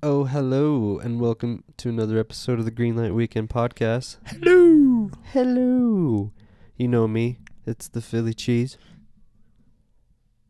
Oh, hello, and welcome to another episode of the Greenlight Weekend Podcast. Hello. Hello. You know me. It's the Philly cheese.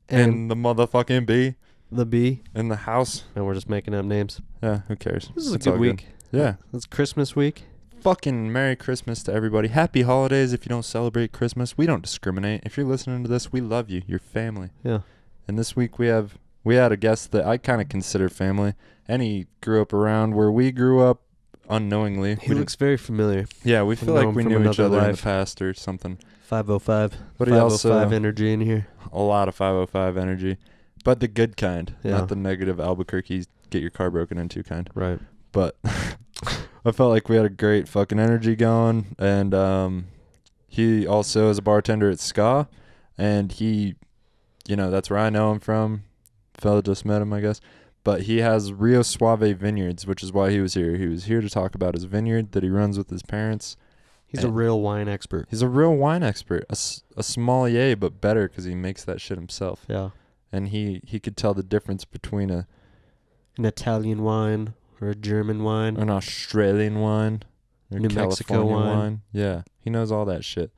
And the motherfucking bee the bee. in the house. And we're just making up names. Yeah, who cares? This is It's a all good week. Yeah. It's Christmas week. Fucking Merry Christmas to everybody. Happy holidays if you don't celebrate Christmas. We don't discriminate. If you're listening to this, we love you. You're family. Yeah. And this week we had a guest that I kind of consider family. And he grew up around where we grew up unknowingly. He looks very familiar. Yeah, we feel like we knew each other in the past or something. 505. But he 505 energy in here. A lot of 505 energy. But the good kind. Yeah. Not the negative Albuquerque get your car broken into kind. Right. But I felt like we had a great fucking energy going. And he also is a bartender at Ska. And he, that's where I know him from. Fella just met him, I guess. But he has Rio Suave Vineyards, which is why he was here. He was here to talk about his vineyard that he runs with his parents. He's a real wine expert. He's a real wine expert. A sommelier, but better because he makes that shit himself. Yeah. And he could tell the difference between an Italian wine or a German wine. an Australian wine or New Mexico California wine. Yeah, he knows all that shit.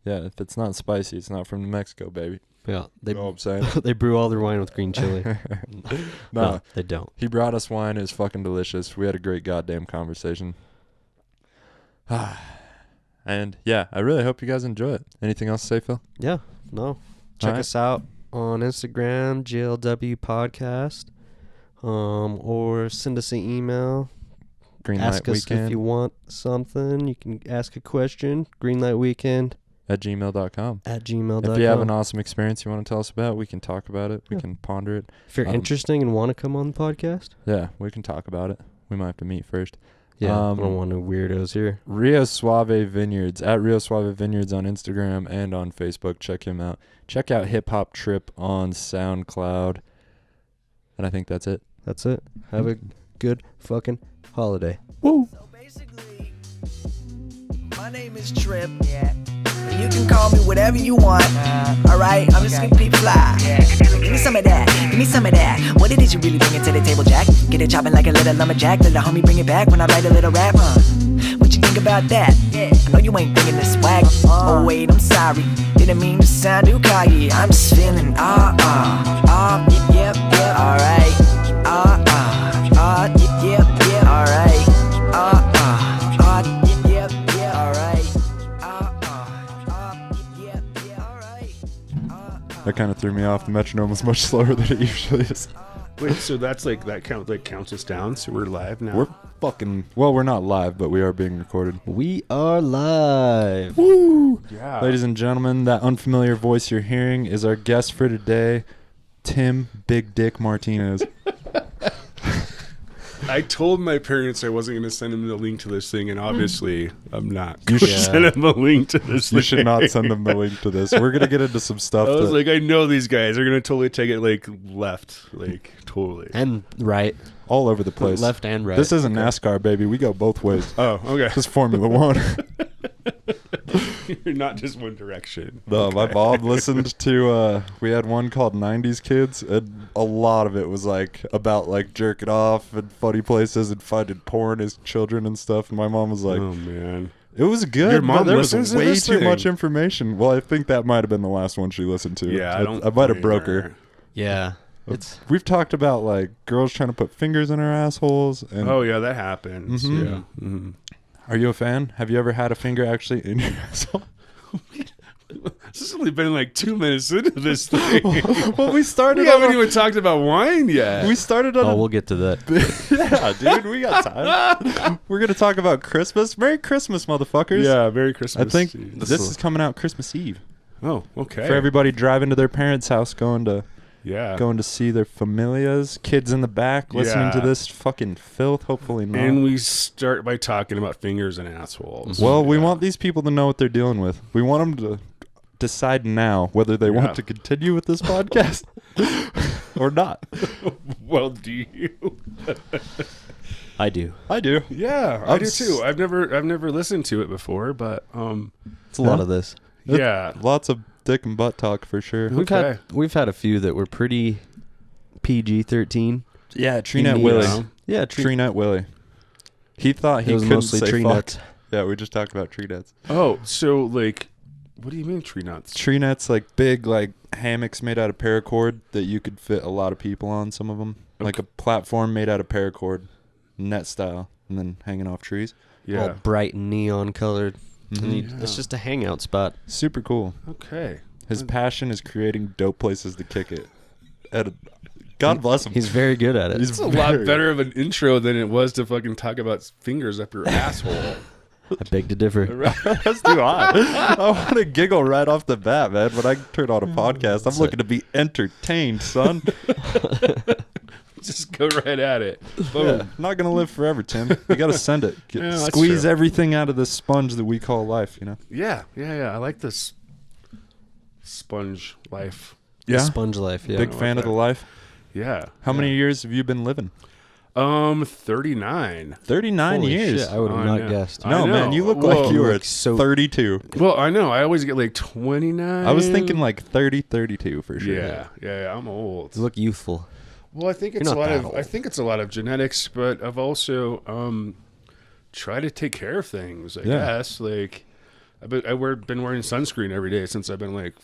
Yeah, if it's not spicy, it's not from New Mexico, baby. Yeah. You know what I'm saying? They brew all their wine with green chili. No, they don't. he brought us wine. It was fucking delicious. We had a great goddamn conversation. And yeah, I really hope you guys enjoy it. Anything else to say, Phil? Yeah. No. Check us out on Instagram, GLW Podcast. Or send us an email. Ask us if you want something. You can ask a question. Greenlightweekend at gmail.com. At gmail.com. If you have an awesome experience you want to tell us about, we can talk about it. We can ponder it. If you're interesting and want to come on the podcast. Yeah, we can talk about it. We might have to meet first. Yeah, I don't want no weirdos here. Rio Suave Vineyards, at Rio Suave Vineyards on Instagram and on Facebook. Check him out. Check out Hip Hop Trip on SoundCloud. And I think that's it. That's it. Have a good fucking holiday. Woo! So basically, my name is Trip. Yeah. And you can call me whatever you want. Alright, I'm just gonna be fly. Give me some of that. Give me some of that. What it is you really bringing to the table, Jack? Get it chopping like a little lumberjack. Let the homie bring it back when I write a little rap, What you think about that? I know you ain't thinking this swag. Oh wait, I'm sorry. Didn't mean to sound too cocky. I'm just feeling yep, alright. Yep, alright. That kind of threw me off. The metronome was much slower than it usually is. Wait, so that's that counts us down, so we're live now? We're we're not live, but we are being recorded. We are live. Woo! Yeah. Ladies and gentlemen, that unfamiliar voice you're hearing is our guest for today, Tim Big Dick Martinez. I told my parents I wasn't going to send them the link to this thing, and obviously I'm not going to send them a link to this thing. You should not send them the link to this. We're going to get into some stuff. I was like, I know these guys are going to totally take it left, totally. And right. All over the place. Left and right. This isn't NASCAR, baby. We go both ways. Oh, okay. This is Formula One. You're not just one direction. No, my mom listened to, we had one called 90s Kids, and a lot of it was about jerking off and funny places and finding porn as children and stuff. And my mom was like, oh, man. It was good. Your mom but there was listens to way this too thing? much information. Well, I think that might have been the last one she listened to. Yeah, I might have broke her. Yeah. We've talked about girls trying to put fingers in our assholes. And Oh, yeah, that happens. Mhm. Yeah. Mm-hmm. Are you a fan? Have you ever had a finger actually in your asshole? This has only been 2 minutes into this thing. Well, we started. We haven't even talked about wine yet. We started on. we'll get to that. Yeah, dude, we got time. We're gonna talk about Christmas. Merry Christmas, motherfuckers. Yeah, Merry Christmas. I think this is coming out Christmas Eve. Oh, okay. For everybody driving to their parents' house, going to see their familias, kids in the back listening to this fucking filth. Hopefully not. And we start by talking about fingers and assholes. Well, we want these people to know what they're dealing with. We want them to decide now whether they want to continue with this podcast or not. Well, do you? I do. Yeah, I do too. I've never listened to it before, but it's a lot of this. Yeah, lots of dick and butt talk for sure. We've had a few that were pretty PG-13. Yeah, Trina and Willie. Yeah, Tree Nut Willie. He thought he was couldn't mostly say tree fuck. nuts. Yeah, we just talked about tree nuts. Oh, so like, what do you mean tree nuts? Tree nuts, like big, like hammocks made out of paracord that you could fit a lot of people on. Some of them, like a platform made out of paracord, net style, and then hanging off trees. Yeah. All bright and neon colored. Mm-hmm. And it's just a hangout spot. Super cool. Okay. His passion is creating dope places to kick it. God bless him. He's very good at it. It's a lot better of an intro than it was to fucking talk about fingers up your asshole. I beg to differ. That's too hot. I want to giggle right off the bat, man. When I turn on a podcast, I'm looking to be entertained, son. Just go right at it. Boom. Yeah, not going to live forever, Tim. You got to send it. Yeah, that's Squeeze true. everything out of this sponge that we call life, you know? Yeah. I like this sponge life. Yeah. Sponge life, yeah. Big fan of the life. Yeah. How many years have you been living? 39. 39 Holy years. shit, I would have I not know. guessed. I No, know. man, you look Whoa. like you were look so- 32. Well, I know. I always get like 29. I was thinking like 30, 32 for sure. Yeah. I'm old. You look youthful. Well, I think it's You're a not lot that of old. I think it's a lot of genetics, but I've also tried to take care of things. I guess like I've been wearing sunscreen every day since I've been like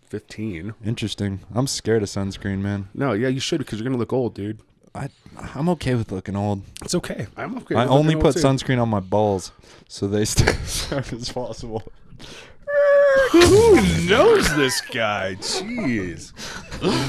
15. Interesting. I'm scared of sunscreen, man. No, yeah, you should because you're gonna look old, dude. I'm okay with looking old. It's okay. I'm okay. I with only looking put old, too. sunscreen on my balls so they stay as sharp as possible. Who knows this guy? Jeez.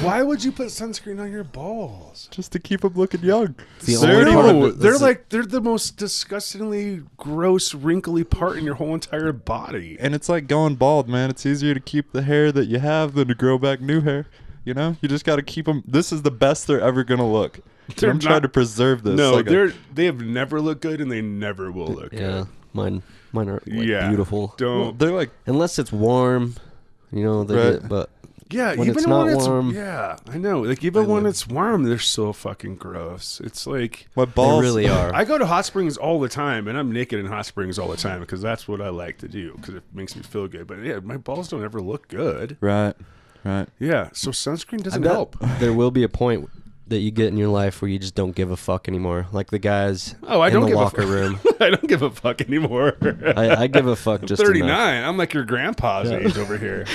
Why would you put sunscreen on your balls? Just to keep them looking young. The They're only not- part of No, it- they're the most disgustingly gross, wrinkly part in your whole entire body. and it's like going bald, man. It's easier to keep the hair that you have than to grow back new hair. You know, you just got to keep them. This is the best they're ever gonna look. They're I'm trying not- to preserve this. No, like they have never looked good, and they never will look Yeah, good. mine are like, Yeah, beautiful. Don't. they're like Unless it's warm, they Right. get, but Yeah, when even it's when not it's warm, yeah, I know. Like even when it's warm, they're so fucking gross. It's like my balls. they really are. I go to hot springs all the time, and I'm naked in hot springs all the time because that's what I like to do because it makes me feel good. But yeah, my balls don't ever look good. Right. Yeah, so sunscreen I doesn't bet help. there will be a point that you get in your life where you just don't give a fuck anymore. Like the guys Oh, I in don't the give locker a room. I don't give a fuck anymore. I give a fuck just 39. enough. I'm like your grandpa's age over here.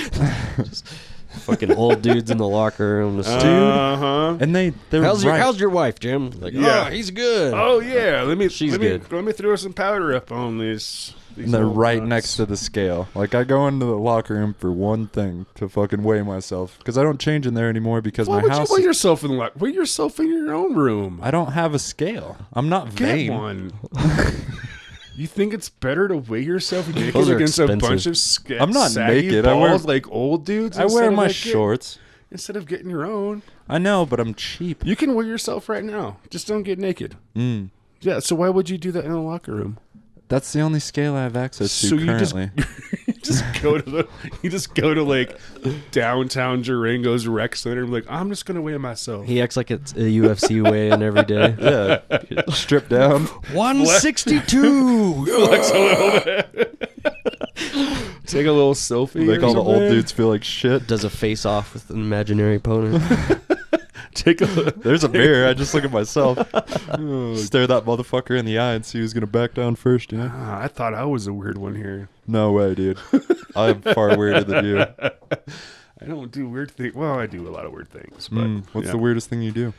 Fucking old dudes in the locker room. Just, Uh-huh. And they're how's right. your wife, Jim? Like, Yeah. oh, he's good. Oh yeah, let me She's let me good. let me throw some powder up on these And they're old right nuts. next to the scale. Like I go into the locker room for one thing, to fucking weigh myself, because I don't change in there anymore because Why my would house. you weigh yourself in the lock? Weigh yourself in your own room. I don't have a scale. I'm not Get vain. one. You think it's better to weigh yourself naked Those are against a expensive. bunch of I'm not saggy naked. I wear- balls like old dudes? I instead wear of my like shorts. instead of getting your own. I know, but I'm cheap. You can weigh yourself right now. Just don't get naked. Mm. Yeah. So why would you do that in a locker room? That's the only scale I have access to So you just- currently. You just go to like downtown Durango's rec center and be like, I'm just gonna weigh myself. He acts like it's a UFC weigh-in every day. Yeah, strip down. 162. Flex a little bit. Take a little selfie. Make or all the old something. dudes feel like shit. Does a face-off with an imaginary opponent. Take a. There's a mirror. I just look at myself, stare that motherfucker in the eye, and see who's gonna back down first. You know? I thought I was a weird one here. No way, dude. I'm far weirder than you. I don't do weird things. Well, I do a lot of weird things. But What's yeah. the weirdest thing you do?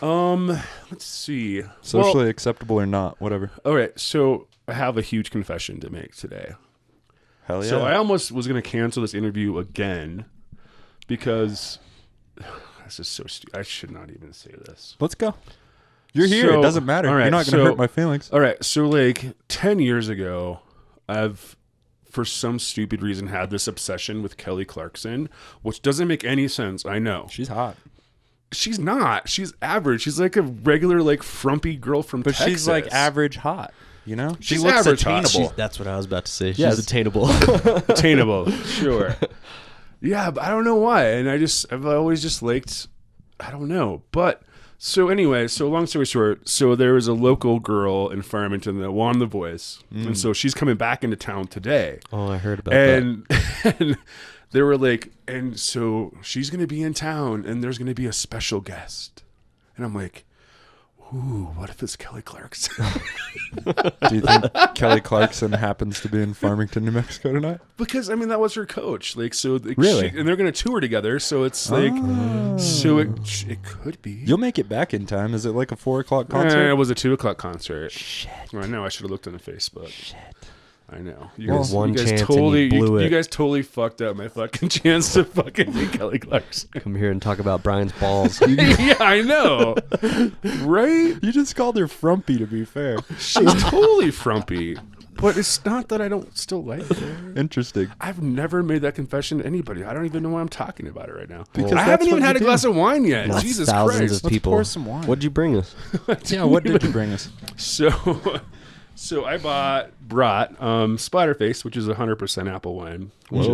Let's see. Socially acceptable or not? Whatever. All right. So I have a huge confession to make today. Hell yeah. So I almost was going to cancel this interview again because this is so stupid. I should not even say this. Let's go. You're here. So- it doesn't matter. all right, You're not gonna so- hurt my feelings. All right. So like 10 years ago, I've for some stupid reason had this obsession with Kelly Clarkson, which doesn't make any sense. I know. She's hot, She's not. She's average. She's like a regular, like frumpy girl from but Texas. she's like average hot. You know, she She's looks average hot. attainable. She's- That's what I was about to say. She's Yes. attainable. attainable. Sure. Yeah, but I don't know why. And I've always just liked, I don't know. But so anyway, so long story short, so there was a local girl in Farmington that won The Voice. And so she's coming back into town today. Oh, I heard about that. And they were like, and so she's going to be in town and there's going to be a special guest. And I'm like, ooh, what if it's Kelly Clarkson? Do you think Kelly Clarkson happens to be in Farmington, New Mexico tonight? Because I mean that was her coach. Like so, like, really, and they're gonna tour together. So it's like, so it could be. You'll make it back in time. Is it like a 4:00 concert? It was a 2:00 concert. Shit. I know. I should have looked on the Facebook. Shit. I know. One chance totally, and you blew it. You guys totally fucked up my fucking chance to fucking meet Kelly Clarkson. Come here and talk about Brian's balls. Yeah, I know. Right? You just called her frumpy, to be fair. She's totally frumpy. But it's not that I don't still like her. Interesting. I've never made that confession to anybody. I don't even know why I'm talking about it right now. Because I haven't that's even what had a you glass do. of wine yet. Not Jesus thousands Christ. of people. Let's pour some wine. What'd you bring us? Yeah, what did you bring us? So I brought Splatterface, which is 100% apple wine, which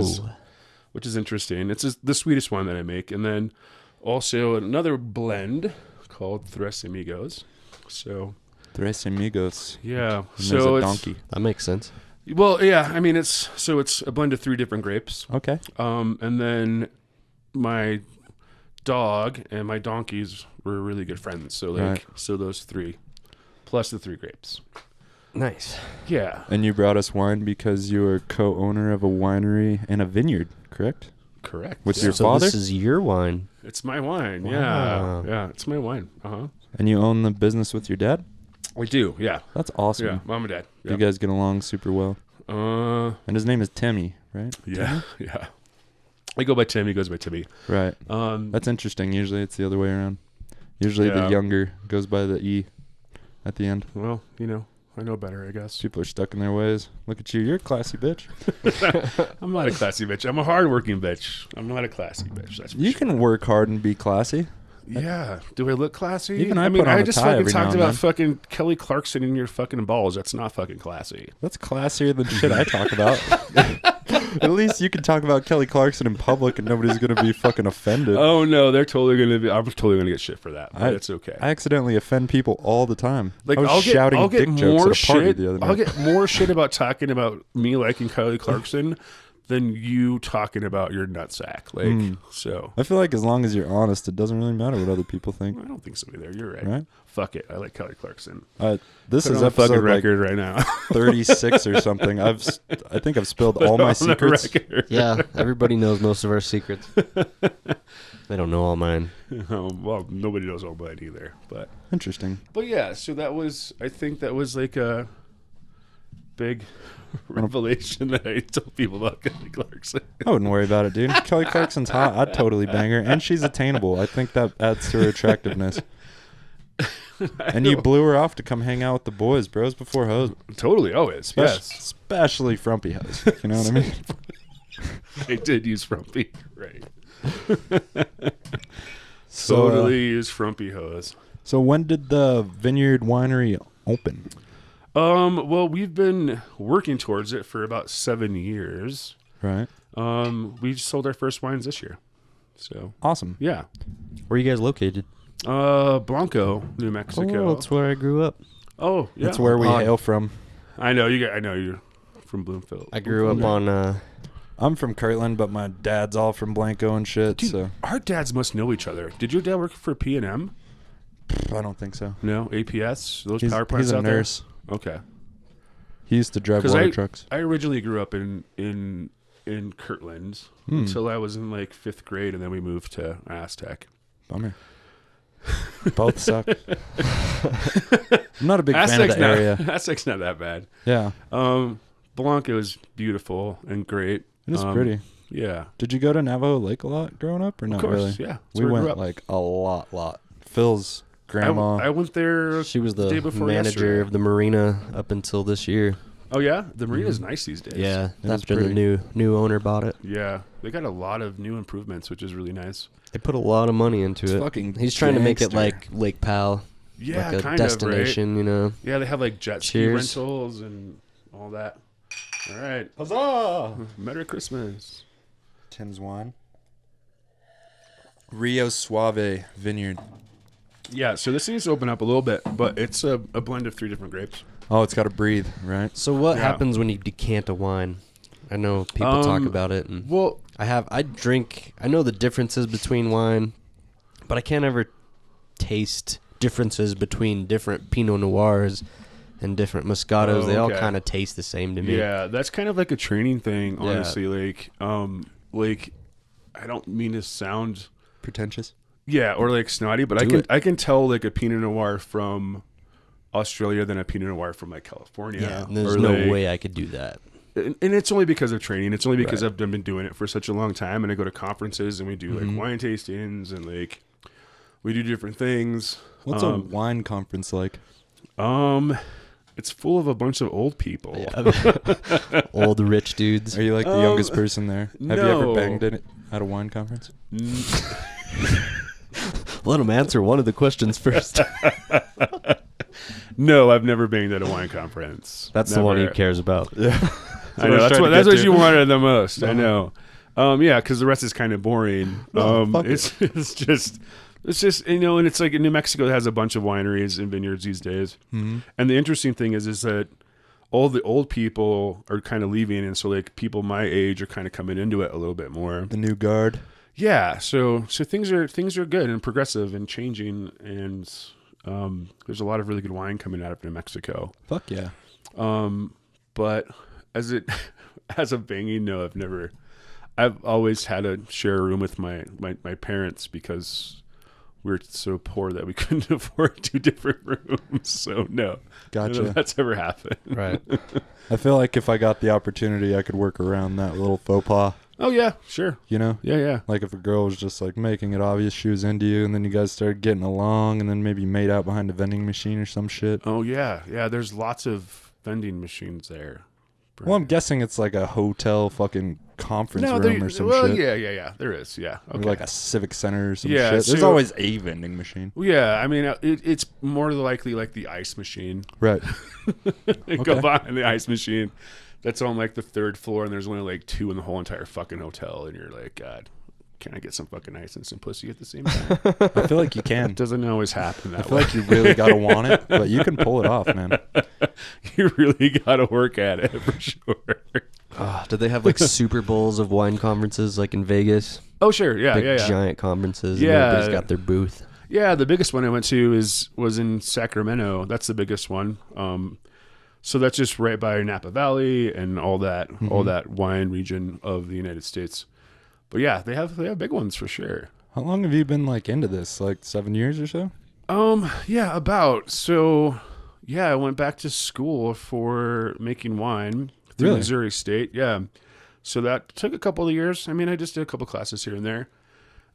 is interesting. It's the sweetest wine that I make, and then also another blend called Tres Amigos. So Tres Amigos. yeah, And so there's a it's donkey. That makes sense. well, yeah. I mean, it's a blend of 3 different grapes. Okay. And then my dog and my donkeys were really good friends. So Right. so those 3 plus the 3 grapes. Nice. Yeah. And you brought us wine because you are co-owner of a winery and a vineyard, correct? Correct. With yeah. your So father? this is your wine. It's my wine. Wow. Yeah, it's my wine. And you own the business with your dad? We do. Yeah. That's awesome. Yeah. Mom and dad. You guys get along super well. And his name is Timmy, right? Yeah. Yeah. I go by Tim. He goes by Timmy. Right. That's interesting. Usually it's the other way around. Usually the younger goes by the E at the end. Well, I know better, I guess. People are stuck in their ways. Look at you. You're a classy bitch. I'm not a classy bitch. I'm a hardworking bitch. I'm not a classy bitch. That's for You sure. can work hard and be classy. Yeah. Do I look classy? Even I put on I a just tie fucking every now talked and about then. fucking Kelly Clarkson in your fucking balls. That's not fucking classy. That's classier than shit I talk about. At least you can talk about Kelly Clarkson in public and nobody's going to be fucking offended. Oh no, they're totally gonna be. I'm totally gonna get shit for that. But it's okay. I accidentally offend people all the time. Like I was shouting I'll get dick jokes more at a party shit. the other night. I'll get more shit about talking about me liking Kelly Clarkson than you talking about your nutsack. Like so. I feel like as long as you're honest, it doesn't really matter what other people think. I don't think so either. You're right. Right? Fuck it. I like Kelly Clarkson. This Put it is on the fucking episode like record right now. 36 or something. I think I've spilled all my Put it on the secrets. record. Yeah, everybody knows most of our secrets. They don't know all mine. Well, nobody knows all mine either. But Interesting. yeah. So I think that was like a big revelation that I told people about Kelly Clarkson. I wouldn't worry about it, dude. Kelly Clarkson's hot. I'd totally bang her. And she's attainable. I think that adds to her attractiveness. And you blew her off to come hang out with the boys, bros before hoes. Totally, always. Yes. Especially frumpy hoes. You know what I mean? I did use frumpy. Right. So, Totally use frumpy hose. So when did the Vineyard Winery open? Well, we've been working towards it for about 7 years. Right. We sold our first wines this year. So, Awesome. yeah. Where are you guys located? Blanco, New Mexico. Oh, that's where I grew up. Oh, yeah. That's where we hail from. I know you're from Bloomfield. I grew up on I'm from Kirtland, but my dad's all from Blanco and shit. Dude, So our dads must know each other. Did your dad work for P&M? I don't think so. No, APS. Those He's, power plants he's a out nurse. there. Okay. He used to drive 'Cause water trucks. I originally grew up in Kirtland until I was in like 5th grade, and then we moved to Aztec. Bummer. Both suck. I'm not a big fan of the area. Aztec's not that bad. Yeah, Blanco is beautiful and great. it is pretty. Yeah. Did you go to Navajo Lake a lot growing up, or not Of course, really? yeah. That's We where I grew went up. like a lot. Phil's grandma. I went there. She was the the day before manager yesterday. of the marina up until this year. Oh yeah, the marina's nice these days. Yeah, It was after the pretty. new owner bought it. Yeah, they got a lot of new improvements, which is really nice. They put a lot of money into It's it. fucking He's trying to make it gangster. like Lake Powell, Yeah, like a kind destination, you know. of, right? Yeah, they have like jet ski Cheers. rentals and all that. All right. Huzzah! Merry Christmas. Tim's wine. Rio Suave Vineyard. Yeah, so this needs to open up a little bit, but it's a blend of 3 different grapes. Oh, it's got to breathe, right? So what Yeah. happens when you decant a wine? I know people talk about it, and Well, I know the differences between wine, but I can't ever taste differences between different Pinot Noirs and different Moscatos. They all kind of taste the same to me. Yeah, that's kind of like a training thing, honestly. Like, I don't mean to sound pretentious. Yeah, or like snotty, but I can tell like a Pinot Noir from Australia than a Pinot Noir from like California. Yeah, there's no way I could do that. And it's only because of training. It's only because I've been doing it for such a long time, and I go to conferences and we do like wine tastings and like we do different things. What's a wine conference like? It's full of a bunch of old people. Yeah. Old rich dudes. Are you like the youngest person there? Have you ever No. banged it at a wine conference? Let him answer one of the questions first. No, I've never banged at a wine conference. That's never. the one he cares about. Yeah. I know that's what you wanted the most. I know. Yeah, because the rest is kind of boring. It's just and it's like New Mexico has a bunch of wineries and vineyards these days. Mm-hmm. And the interesting thing is that all the old people are kind of leaving, and so like people my age are kind of coming into it a little bit more. The new guard. Yeah, so things are good and progressive and changing, and there's a lot of really good wine coming out of New Mexico. Fuck yeah. But as a banging, no, I've always had to share a room with my parents because we're so poor that we couldn't afford 2 different rooms. So no, gotcha. None of that's ever happened. Right. I feel like if I got the opportunity, I could work around that little faux pas. Oh yeah, sure. You know? Yeah. Like if a girl was just like making it obvious she was into you, and then you guys started getting along, and then maybe made out behind a vending machine or some shit. Oh yeah. There's lots of vending machines there. Well, I'm guessing it's like a hotel fucking conference room or some shit. Yeah. There is. Yeah. Okay. Or like a civic center or some Yeah, shit. There's so- always a vending machine. Well, yeah, I mean, it's more likely like the ice machine. Right. Go behind the ice machine. That's on like the 3rd floor, and there's only like 2 in the whole entire fucking hotel, and you're like, God, can I get some fucking ice and some pussy at the same time? I feel like you can. It doesn't always happen that I feel way. like you really got to want it, but you can pull it off, man. You really got to work at it for sure. Did they have like Super Bowls of wine conferences like in Vegas? Oh, sure. Yeah, Big, yeah. giant conferences. Yeah. And everybody's got their booth. Yeah, the biggest one I went to was in Sacramento. That's the biggest one. So that's just right by Napa Valley and all that wine region of the United States. But yeah, they have big ones for sure. How long have you been like into this? Like 7 years or so? Yeah, about. So yeah, I went back to school for making wine through Really? Missouri State. Yeah. So that took a couple of years. I mean, I just did a couple classes here and there.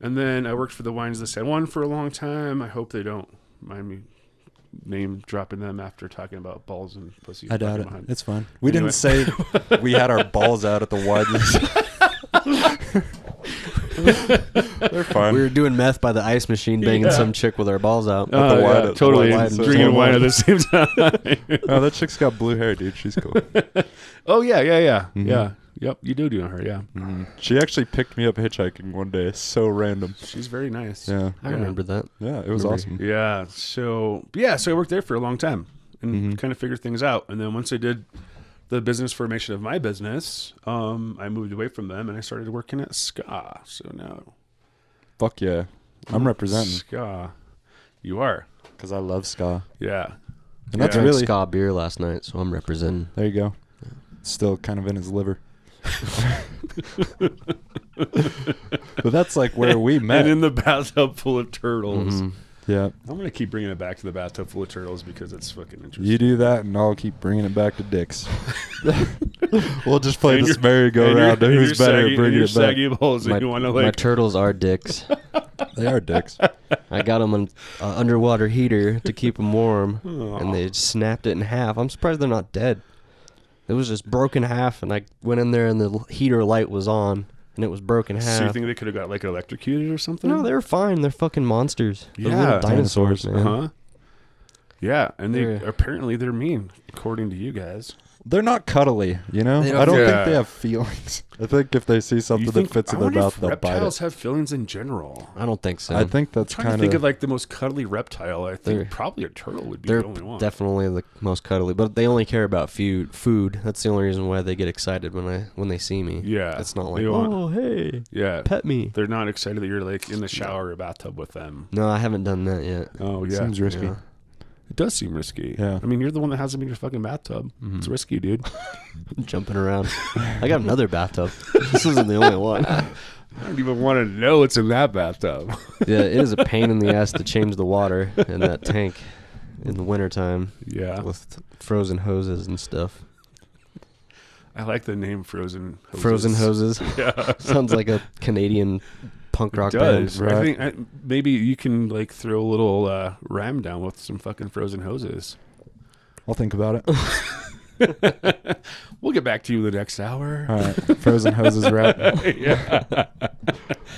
And then I worked for the Wines That Said One for a long time. I hope they don't mind me name dropping them after talking about balls and pussy. I doubt it. Behind. It's fine. We Anyway. didn't say we had our balls out at the wine. They're fine. We were doing meth by the ice machine, banging some chick with our balls out. the wine- Yeah, totally. wine- Drinking wine at the same time. Oh, that chick's got blue hair, dude. She's cool. Oh, yeah. Mm-hmm. Yeah. Yep, you do know her, yeah. Mm-hmm. She actually picked me up hitchhiking one day. So random. She's very nice. Yeah. I remember that. Yeah, it was awesome. Yeah. So I worked there for a long time and kind of figured things out. And then once I did the business formation of my business, I moved away from them and I started working at Ska. So now. Fuck yeah. I'm representing. Ska. You are. Because I love ska. Yeah. And that's I drank really... ska beer last night, so I'm representing. There you go. It's still kind of in his liver. But that's like where we met. And in the bathtub full of turtles. Mm-hmm. Yeah. I'm going to keep bringing it back to the bathtub full of turtles because it's fucking interesting. You do that, and I'll keep bringing it back to dicks. We'll just play And this your- merry-go-round of and who's your better saggy- at bringing and it your back. saggy balls and you want to My like. turtles are dicks. They are dicks. I got them on an underwater heater to keep them warm, and they snapped it in half. I'm surprised they're not dead. It was just broken half, and I went in there, and the heater light was on, and it was broken So you half. think they could have got like electrocuted or something? No, they're fine. They're fucking monsters. They're Yeah. little dinosaurs, man. Uh-huh. Yeah, and They're- apparently they're mean, according to you guys. They're not cuddly, you know? They don't- I don't Yeah. think they have feelings. I think if they see something that fits in their mouth, they'll bite reptiles it. have feelings in general? I don't think so. I think that's I'm trying to kind think of... of like the most cuddly reptile. I think They're- probably a turtle would be they're the only one. definitely the most cuddly, but they only care about food. That's the only reason why they get excited when they see me. Yeah, It's not like, they want- oh, hey, Yeah, pet me. they're not excited that you're like in the shower or bathtub with them. No, I haven't done that yet. Oh yeah, Seems risky. Yeah. it does seem risky. Yeah. I mean, you're the one that has them in your fucking bathtub. Mhm. It's risky, dude. Jumping around. I got another bathtub. This isn't the only one. I don't even want to know what's in that bathtub. Yeah, it is a pain in the ass to change the water in that tank in the wintertime Yeah, with frozen hoses and stuff. I like the name Frozen Hoses. Frozen hoses. Yeah, Sounds like a Canadian punk rock it does. band. I think maybe you can like throw a little rhyme down with some fucking frozen hoses. I'll think about it. We'll get back to you the next hour. All right. Frozen hoses wrap. Yeah.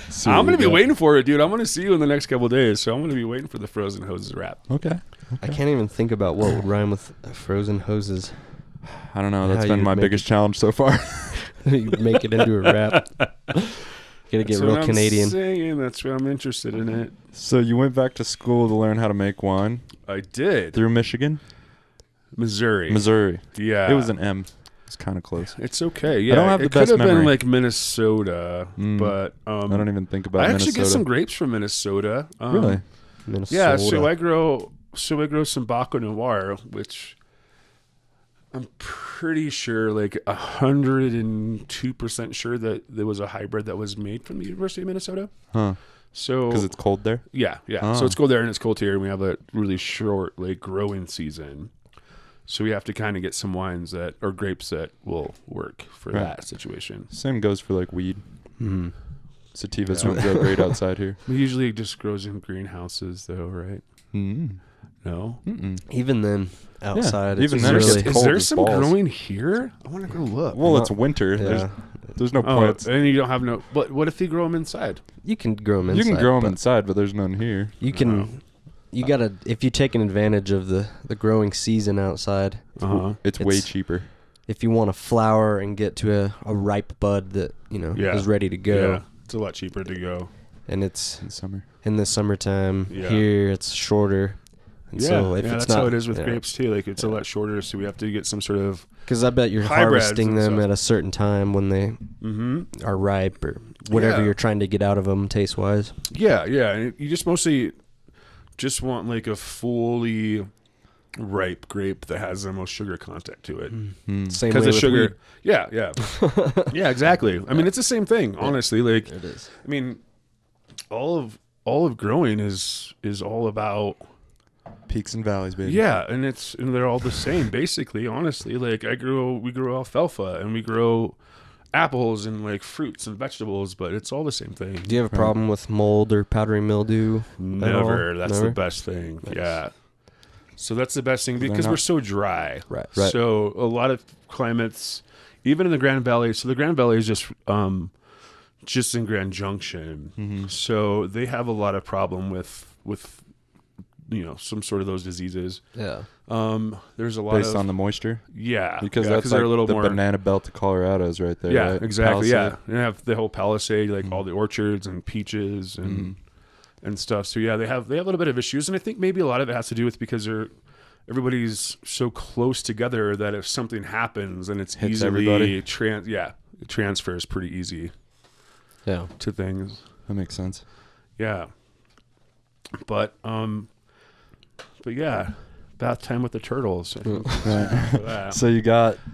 See I'm what gonna you be got. waiting for it, dude. I'm gonna see you in the next couple of days, so I'm gonna be waiting for the Frozen Hoses rap. Okay. I can't even think about what would rhyme with frozen hoses. I don't know. How That's been you'd my make biggest challenge so far. You make it into a rap. Gotta get That's real what I'm Canadian. saying. That's why I'm interested in it. So you went back to school to learn how to make wine I did. through Michigan? Missouri. Missouri. Yeah. It was an M. It's kind of close. It's okay. Yeah. don't have the it could best have been memory. like Minnesota, but I don't even think about I actually Minnesota. get some grapes from Minnesota. Really? Minnesota. Yeah, so I grow some Baco Noir, which I'm pretty sure, like 102% sure that there was a hybrid that was made from the University of Minnesota. Huh. So Because it's cold there? yeah. Oh. So it's cold there and it's cold here, and we have a really short like growing season. So we have to kind of get some wines that or grapes that will work for Right. that situation. Same goes for like weed. Mhm. Sativas Yeah. don't grow great outside here. We usually just grows in greenhouses, though, right? Mm. No. Mm-mm. Even then, outside, it's even just then it really gets Is cold there as some balls. growing here? I want to go look. Well, No. it's winter. Yeah. There's no Oh, plants. and you don't have no. But what if they grow them inside? You can grow them You inside. can grow them but inside, but there's none here. You can. You gotta. If you take an advantage of the growing season outside, It's way It's- cheaper. if you want to flower and get to a ripe bud that Yeah. is ready to go, Yeah, it's a lot cheaper to go. and it's In summer. in the summertime. Yeah. Here it's shorter. And so if it's that's not, how it is with yeah. grapes too. Like it's a lot shorter, so we have to get some sort of. Because I bet you're Hybrids harvesting and them stuff. at a certain time when they Mm-hmm. are ripe or whatever Yeah. you're trying to get out of them taste wise. Yeah, yeah. And you just mostly just want like a fully ripe grape that has the most sugar content to it. Mm. Same Because way the with sugar. weed. Yeah, yeah, yeah. Exactly. I mean, it's the same thing. Honestly, like It is. I mean, all of growing is all about. Peaks and valleys, baby. Yeah, and they're all the same basically. Honestly, like we grow alfalfa and we grow apples and like fruits and vegetables, but it's all the same thing. Do you have a problem with mold or powdery mildew? Never. That's Never? the best thing. Nice. Yeah. So that's the best thing They're because not- we're so dry. Right. Right. So a lot of climates, even in the Grand Valley. So the Grand Valley is just in Grand Junction. Mm-hmm. So they have a lot of problem with some sort of those diseases. Yeah. There's a lot Based of on the moisture? yeah Because yeah, that's like they're a little the more banana belt of Colorado is right there, yeah right? exactly Palisade. yeah. They have the whole Palisade, like Mhm. all the orchards and peaches Mhm. and stuff. So yeah, they have a little bit of issues, and I think maybe a lot of it has to do with because everybody's so close together that if something happens, then it's Hits easily everybody. it transfers pretty easy Yeah. to things. That makes sense. Yeah, but yeah, bath time with the turtles. I think. Yeah.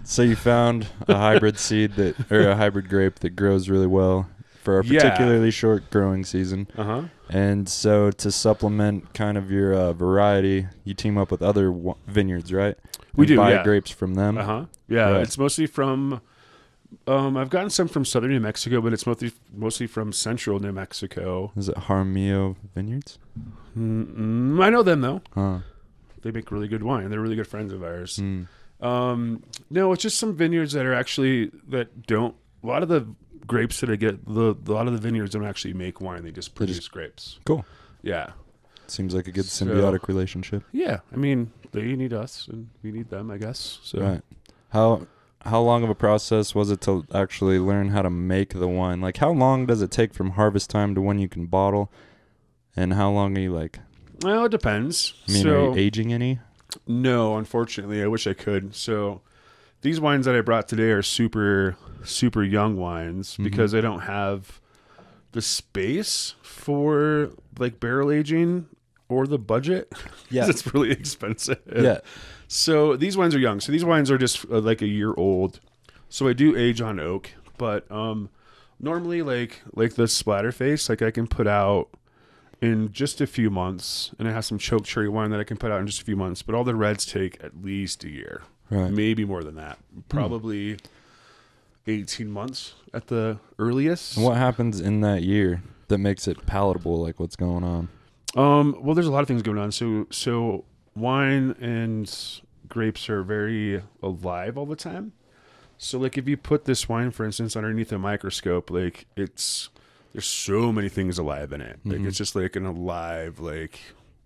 So you found a hybrid seed or a hybrid grape that grows really well for a Yeah. particularly short growing season. Uh-huh. And so to supplement kind of your variety, you team up with other vineyards, right? We And do, buy yeah. grapes from them. Uh-huh. Yeah, Right. it's mostly from I've gotten some from southern New Mexico, but it's mostly from central New Mexico. Is it Jaramillo Vineyards? I know them though. Huh. They make really good wine. They're really good friends of ours. Mm. No, it's just some vineyards that are actually that don't. A lot of the grapes that I get, a lot of the vineyards don't actually make wine. They just produce grapes. Cool. Yeah, Seems like a good So- symbiotic relationship. yeah. I mean, they need us and we need them, I guess. So Right. How long of a process was it to actually learn how to make the wine? Like, how long does it take from harvest time to when you can bottle? And how long are you like? Well, it depends. I mean, are you aging any? No, unfortunately. I wish I could. So these wines that I brought today are super, super young wines because I don't have the space for like barrel aging or the budget. Yeah. It's really expensive. Yeah. So these wines are young. So these wines are just like a year old. So I do age on oak, but normally like the splatter face, like I can put out in just a few months, and I have some choke cherry wine that I can put out in just a few months, but all the reds take at least a year, right? Maybe more than that, probably 18 months at the earliest. And what happens in that year that makes it palatable? Like, what's going on? Well, there's a lot of things going on. So wine and grapes are very alive all the time. So like if you put this wine, for instance, underneath a microscope, like there's so many things alive in it. Like it's just like an alive like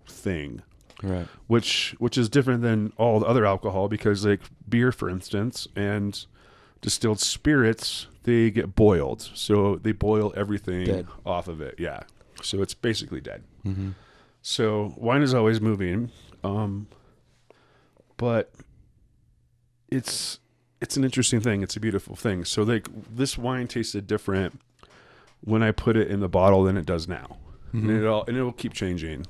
thing, right? Which is different than all the other alcohol, because like beer, for instance, and distilled spirits, they get boiled. So they boil everything off of it. Yeah. So it's basically dead. So wine is always moving, but it's an interesting thing. It's a beautiful thing. So like this wine tasted different when I put it in the bottle than it does now. And it'll keep changing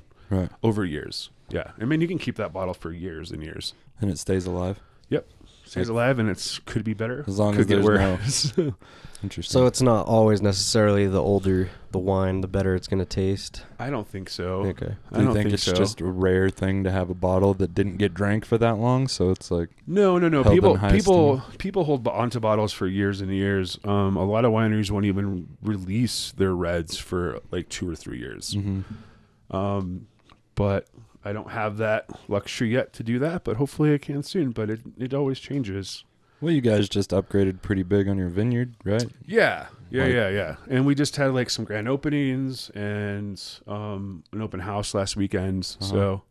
over years. Yeah. I mean, you can keep that bottle for years and years. And it stays alive? Yep. Stays alive, and it could be better. As long as there's no... Interesting. So it's not always necessarily the older the wine, the better it's going to taste? I don't think so. Okay. Do you think it's just a rare thing to have a bottle that didn't get drank for that long? So it's like... No. People hold onto bottles for years and years. A lot of wineries won't even release their reds for like 2 or 3 years. But I don't have that luxury yet to do that, but hopefully I can soon. But it always changes. Well, you guys just upgraded pretty big on your vineyard, right? Yeah. And we just had like some grand openings and an open house last weekend. So,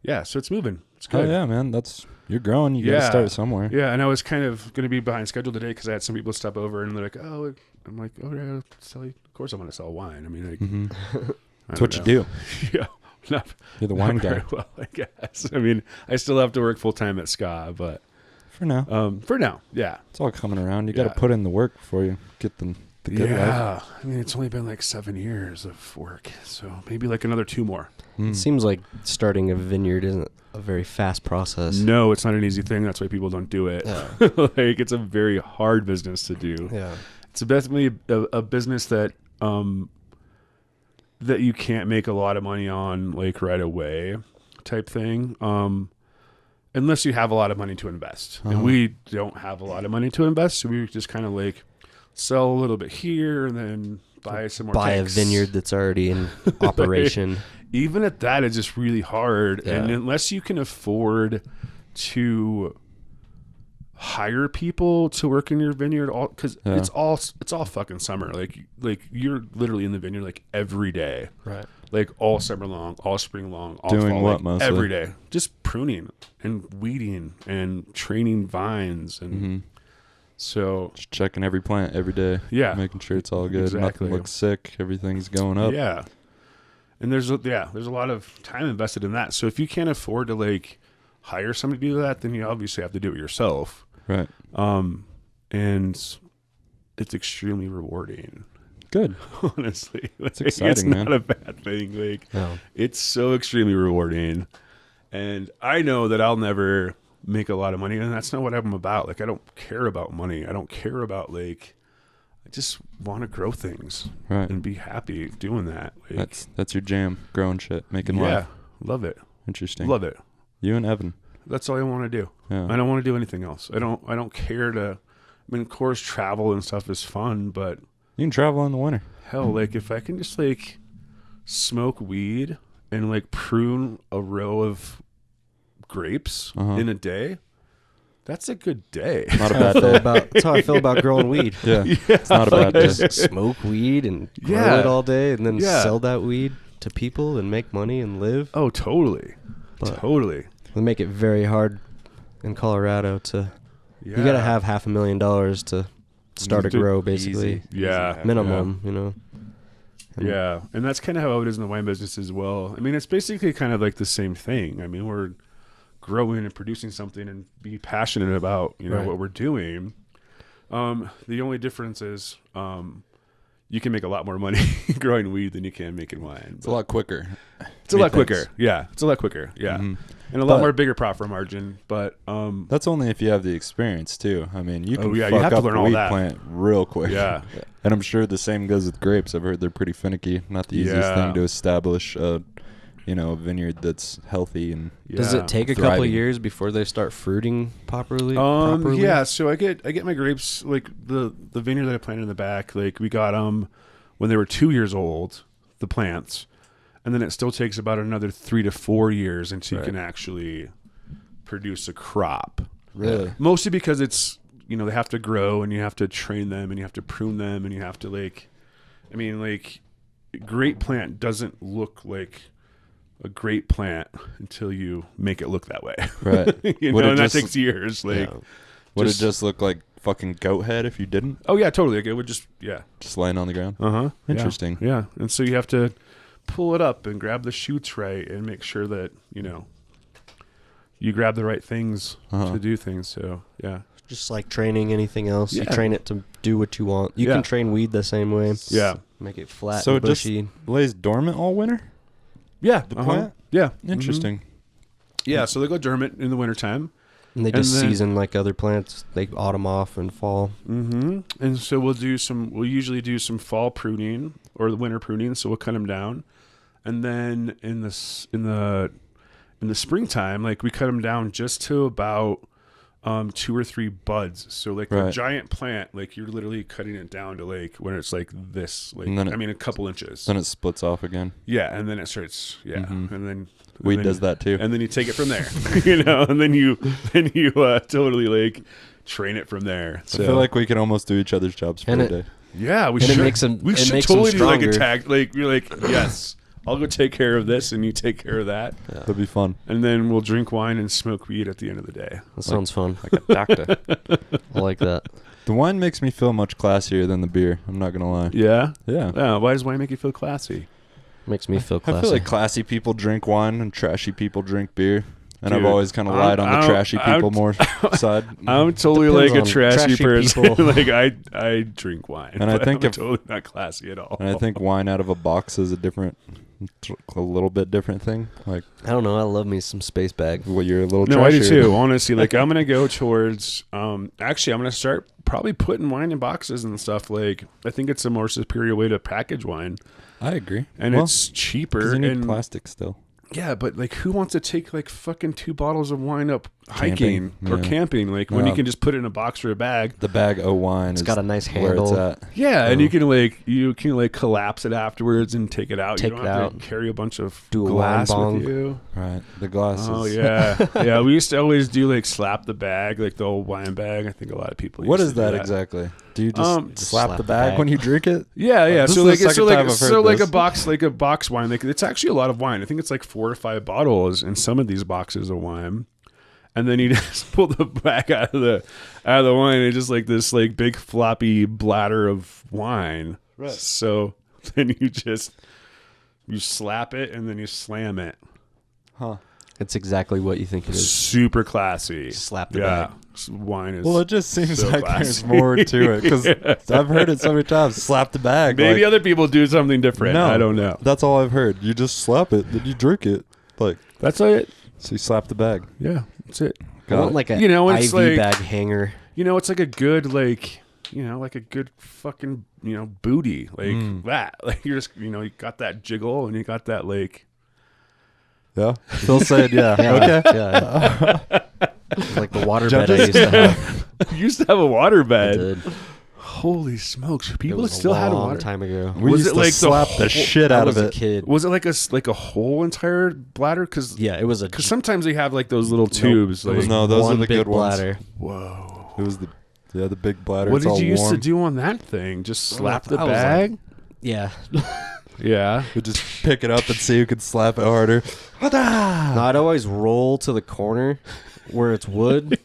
yeah, so it's moving. It's good. Oh, yeah, man. You're growing. You got to start somewhere. Yeah, and I was kind of going to be behind schedule today because I had some people stop over and they're like, oh, I'm like, oh, yeah, of course I want to sell wine. I mean, That's what you do. Yeah. You're the wine guy. Well, I guess. I mean, I still have to work full time at SCA, but for now, yeah, it's all coming around. You got to put in the work before you get the good life. Yeah, I mean, it's only been like 7 years of work, so maybe like another 2 more. It seems like starting a vineyard isn't a very fast process. No, it's not an easy thing. That's why people don't do it. Yeah. Like it's a very hard business to do. Yeah, it's definitely a business that that you can't make a lot of money on like right away type thing. Unless you have a lot of money to invest. And we don't have a lot of money to invest, so we just kind of like sell a little bit here and then buy some more tanks. A vineyard that's already in operation. Even at that, it's just really hard. Yeah. And unless you can afford to hire people to work in your vineyard, because it's all fucking summer. Like you're literally in the vineyard like every day. Right. Like all summer long, all spring long, all doing fall, what like mostly? Every day, just pruning and weeding and training vines, and so just checking every plant every day. Yeah, making sure it's all good. Exactly. Nothing looks sick. Everything's going up. Yeah, and there's a lot of time invested in that. So if you can't afford to like hire somebody to do that, then you obviously have to do it yourself. Right. And it's extremely rewarding. Good. Honestly. That's exciting, it's man. Not a bad thing. Like, it's so extremely rewarding. And I know that I'll never make a lot of money, and that's not what I'm about. Like, I don't care about money. I don't care about, like, I just want to grow things. Right. And be happy doing that. Like, that's your jam, growing shit, making life. Yeah, love it. Interesting. Love it. You and Evan. That's all I want to do. Yeah. I don't want to do anything else. I don't care to, I mean, of course, travel and stuff is fun, but you can travel in the winter. Hell, like if I can just like smoke weed and like prune a row of grapes in a day, that's a good day. Not a bad day. That's how I feel about growing weed. Yeah. It's not a bad day. Just smoke weed and grow it all day and then sell that weed to people and make money and live. Oh, totally. Totally. It'll make it very hard in Colorado to You got to have $500,000 to start a grow, basically. Yeah. Minimum, you know. Yeah, and that's kind of how it is in the wine business as well. I mean, it's basically kind of like the same thing. I mean, we're growing and producing something and be passionate about, you know, what we're doing. The only difference is you can make a lot more money growing weed than you can making wine. It's a lot quicker. It's a lot quicker. Yeah, it's a lot quicker. Yeah. Mm-hmm. And a lot more bigger profit margin, but that's only if you have the experience too. I mean, you can you fuck have to up learn a all weed that. plant real quick. Yeah. And I'm sure the same goes with grapes. I've heard they're pretty finicky. Not the easiest thing to establish a vineyard that's healthy and Does it take a couple of years before they start fruiting properly? Yeah, so I get my grapes, like the vineyard that I planted in the back, like we got when they were 2 years old, the plants, and then it still takes about another 3 to 4 years until you can actually produce a crop. Really? Mostly because it's, you know, they have to grow and you have to train them and you have to prune them and you have to grape plant doesn't look like a great plant until you make it look that way. Right. You know, and that takes years. Would it just look like fucking goat head if you didn't? Oh yeah, totally. Like it would just laying on the ground. Interesting. Yeah. And so you have to pull it up and grab the shoots right and make sure that, you know, you grab the right things to do things. So yeah. Just like training anything else. You train it to do what you want. You can train weed the same way. Yeah. Make it flat so and bushy. It just lays dormant all winter? Yeah. The plant? Yeah. Interesting. Mm-hmm. Yeah, so they go dormant in the wintertime. And they just season like other plants. They autumn off and fall. Mm-hmm. And so we'll usually do some fall pruning or the winter pruning, so we'll cut them down. And then in the springtime, like we cut them down just to about 2 or 3 buds. So like a giant plant, like you're literally cutting it down to like when it's like this, like a couple inches. Then it splits off again. Yeah, and then it starts. Yeah, and then weed does that too. And then you take it from there, you know, and then you totally like train it from there. So. I feel like we can almost do each other's jobs for a day. Yeah, we should. We should totally do like a tag. Like you're like, yes, I'll go take care of this, and you take care of that. Yeah. That'd be fun. And then we'll drink wine and smoke weed at the end of the day. That sounds fun. Like a doctor. I like that. The wine makes me feel much classier than the beer. I'm not gonna lie. Yeah. Yeah. Why does wine make you feel classy? Makes me feel classy. I feel like classy people drink wine and trashy people drink beer. And I've always kind of lied on the trashy people more side. I'm totally like a trashy person. Like I drink wine, and I think I'm totally not classy at all. And I think wine out of a box is a little bit different thing. Like I don't know. I love me some space bag. Well, you're a little. No, I do too. Honestly, like I'm gonna go towards. Actually, I'm gonna start probably putting wine in boxes and stuff. Like I think it's a more superior way to package wine. I agree, and it's cheaper. You need plastic still. Yeah, but like, who wants to take like fucking 2 bottles of wine up hiking or camping? Like when you can just put it in a box or a bag. The bag of wine. It's got a nice handle. Where it's at. Yeah, and you can collapse it afterwards and take it out. You don't have to carry a bunch of glass with you. Right, the glasses. Oh yeah, yeah. We used to always do like slap the bag, like the old wine bag. I think a lot of people. What is that exactly? Do you just slap the bag when you drink it? Yeah, yeah. So like a box wine. Like it's actually a lot of wine. I think it's like 4 or 5 bottles in some of these boxes of wine. And then you just pull the bag out of the wine, and it's just like this like big floppy bladder of wine. Right. So then you slap it and then you slam it. Huh. It's exactly what you think it is. Super classy. Slap the bag. Wine is. Well, it just seems like there's more to it because I've heard it so many times. Slap the bag. Maybe other people do something different. No, I don't know. That's all I've heard. You just slap it, then you drink it. Like that's it. So you slap the bag. Yeah, that's it. I want like a it's IV like, bag hanger. You know, it's like a good like a good fucking booty like that. Like you're just you got that jiggle and you got that like. Yeah, Phil said, yeah. Okay, yeah. Like the water bed I used to have. You used to have a water bed. I did. Holy smokes! People still had a water time ago. We used to slap the shit out of it. Kid. Was it like a whole entire bladder? Because it was because sometimes they have like those little tubes. Nope. No, those are the good bladder. ones. Whoa! It was the big bladder. What did you used to do on that thing? Just slap the bag? Yeah. Yeah. We'd just pick it up and see who could slap it harder. No, I'd always roll to the corner where it's wood,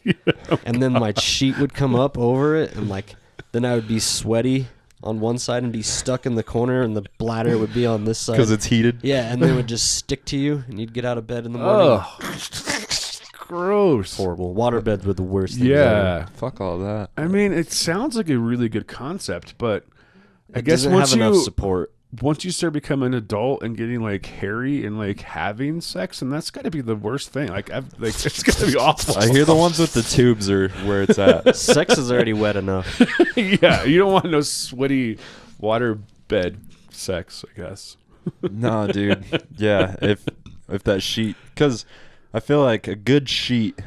and then my sheet would come up over it, and like then I would be sweaty on one side and be stuck in the corner, and the bladder would be on this side because it's heated. Yeah, and then it would just stick to you, and you'd get out of bed in the morning. Gross. Horrible. Water beds were the worst things Yeah. ever. Fuck all that. I mean, it sounds like a really good concept, but I It guess doesn't once have enough you support. once you start becoming an adult and getting like hairy and like having sex, and that's got to be the worst thing. Like, it's got to be awful. I hear the ones with the tubes are where it's at. Sex is already wet enough. Yeah, you don't want no sweaty water bed sex, I guess. No, dude. Yeah, if that sheet, because I feel like a good sheet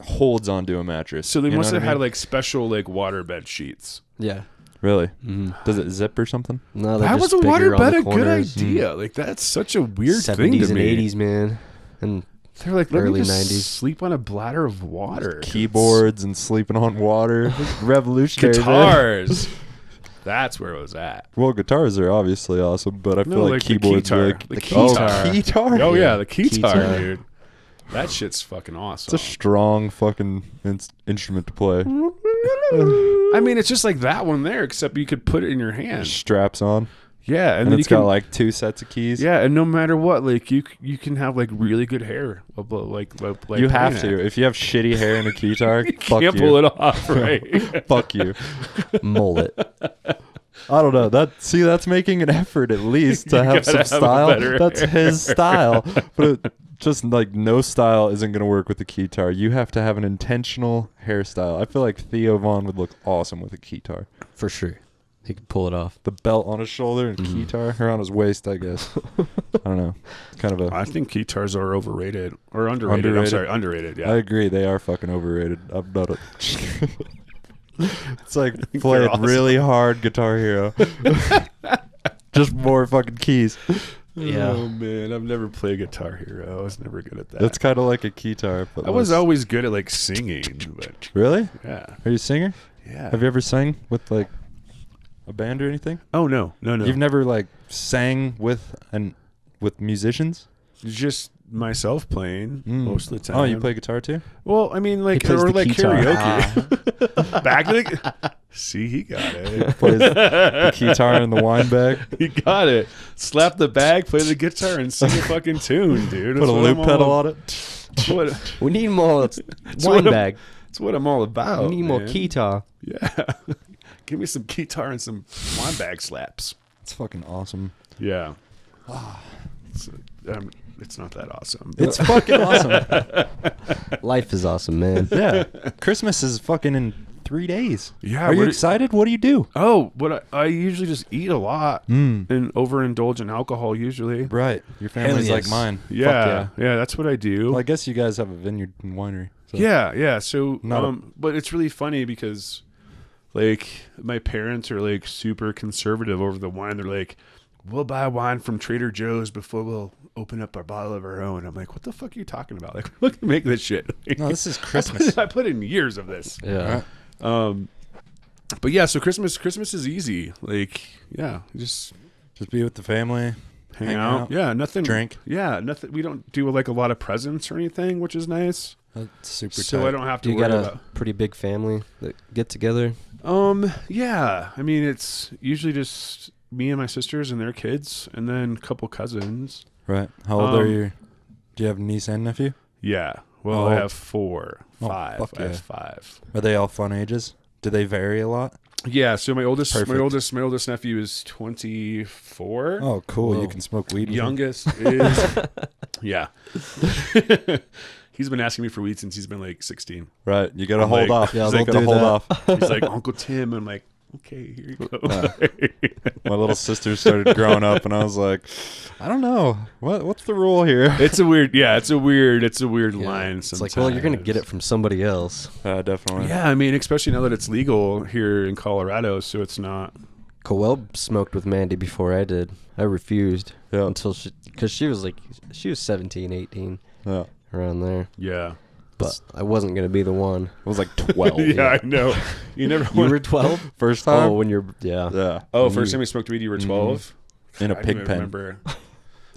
holds onto a mattress. So they You know must what have I had mean? like special like water bed sheets. Yeah. Really? Mm-hmm. Does it zip or something? No, they're Why just was a water bigger on bed the a good corners. idea? Like, that's such a weird 70s thing to and me. 80s, man. And They're like, let early me just 90s. sleep on a bladder of water. Keyboards and sleeping on water. Revolutionary. man. Guitars. That's where it was at. Well, guitars are obviously awesome, but I feel No, like like the keyboards keytar. are like The Oh, keytar. keytar. Oh yeah, the keytar, Keytar. dude. That shit's fucking awesome. It's a strong fucking instrument to play. I mean, it's just like that one there, except you could put it in your hand. Straps on, Yeah, and and then it's you got can, like 2 sets of keys. yeah, and no matter what, like you can have like really good hair. Like you have playing to. it. If you have shitty hair in a guitar, fuck Can't you. pull it off, right? Fuck you. mullet. I don't know. That's making an effort at least to You have gotta some have a style. better That's hair. his style. But just like no style isn't going to work with the keytar. You have to have an intentional hairstyle. I feel like Theo Vaughn would look awesome with a keytar. For sure. He could pull it off. The belt on his shoulder and keytar, or on his waist, I guess. I don't know. Kind of a. I think keytars are overrated or underrated. I'm Underrated? sorry, underrated. Yeah. I agree. They are fucking overrated. I'm not a. It's like they're playing awesome. really hard Guitar Hero. Just more fucking keys. Yeah. Oh man, I've never played Guitar Hero. I was never good at that. It's kind of like a keytar. But I was less- always good at like singing, but Really? yeah, Are you a singer? yeah. Have you ever sang with like a band or anything? Oh no. You've never like sang with musicians? Just myself playing most of the time. Oh, you play guitar too? Well, I mean, like, plays or the like keytar. karaoke. Back to the. See, he got it. Plays the guitar in the wine bag. He got it. Slap the bag, play the guitar, and sing a fucking tune, dude. Put a loop pedal on it. What, We need more what wine I'm- bag. that's what I'm all about. We need more man. keytar. Yeah. Give me some guitar and some wine bag slaps. It's fucking awesome. Yeah. It's not that awesome. It's fucking awesome. Life is awesome, man. Yeah. Christmas is fucking in 3 days. Yeah, Are you what do- excited? What do you do? Oh, but I usually just eat a lot and overindulge in alcohol usually. Right. Your family's Hell like yes. mine. Yeah, Fuck yeah, that's what I do. Well, I guess you guys have a vineyard and winery. So. Yeah. So, Not a- but it's really funny because, like, my parents are like super conservative over the wine. They're like, "We'll buy wine from Trader Joe's before we'll open up our bottle of our own." I'm like, "What the fuck are you talking about? Like, we're looking to make this shit." No, this is Christmas. I put in years of this. Yeah. But yeah, so Christmas is easy. Like, yeah, just Just be with the family. hang out. Yeah, nothing. Drink. Yeah, nothing. We don't do like a lot of presents or anything, which is nice. That's super So I don't have to You worry got a about. pretty big family that get together. Yeah. I mean, it's usually just me and my sisters and their kids, and then a couple cousins. Right. How old are you? Do you have a niece and nephew? Yeah. Well, Oh. I have 4, Oh, 5. fuck I have yeah. 5. Are they all fun ages? Do they vary a lot? Yeah. So my oldest Perfect. nephew is 24. Oh, cool. Whoa. You can smoke weed with them. Youngest is yeah. He's been asking me for weed since he's been like 16. Right. You got to I'm hold like- off. Yeah, You they'll gotta do hold that. off. He's like, Uncle Tim. I'm like, okay, here you go. My little sister started growing up, and I was like, I don't know. What's the rule here? It's a weird line. It's like, well, you're gonna get it from somebody else. Definitely. Yeah, I mean, especially now that it's legal here in Colorado, so it's not. Coel smoked with Mandy before I did. I refused Yeah. until because she was 17, 18, Yeah. around there. Yeah. But I wasn't gonna be the one. I was like 12. Yeah, I know. You never. You were 12. First time? Oh, when you're Yeah. Oh, first time you smoked weed, you were 12. In a I pig don't pen. remember.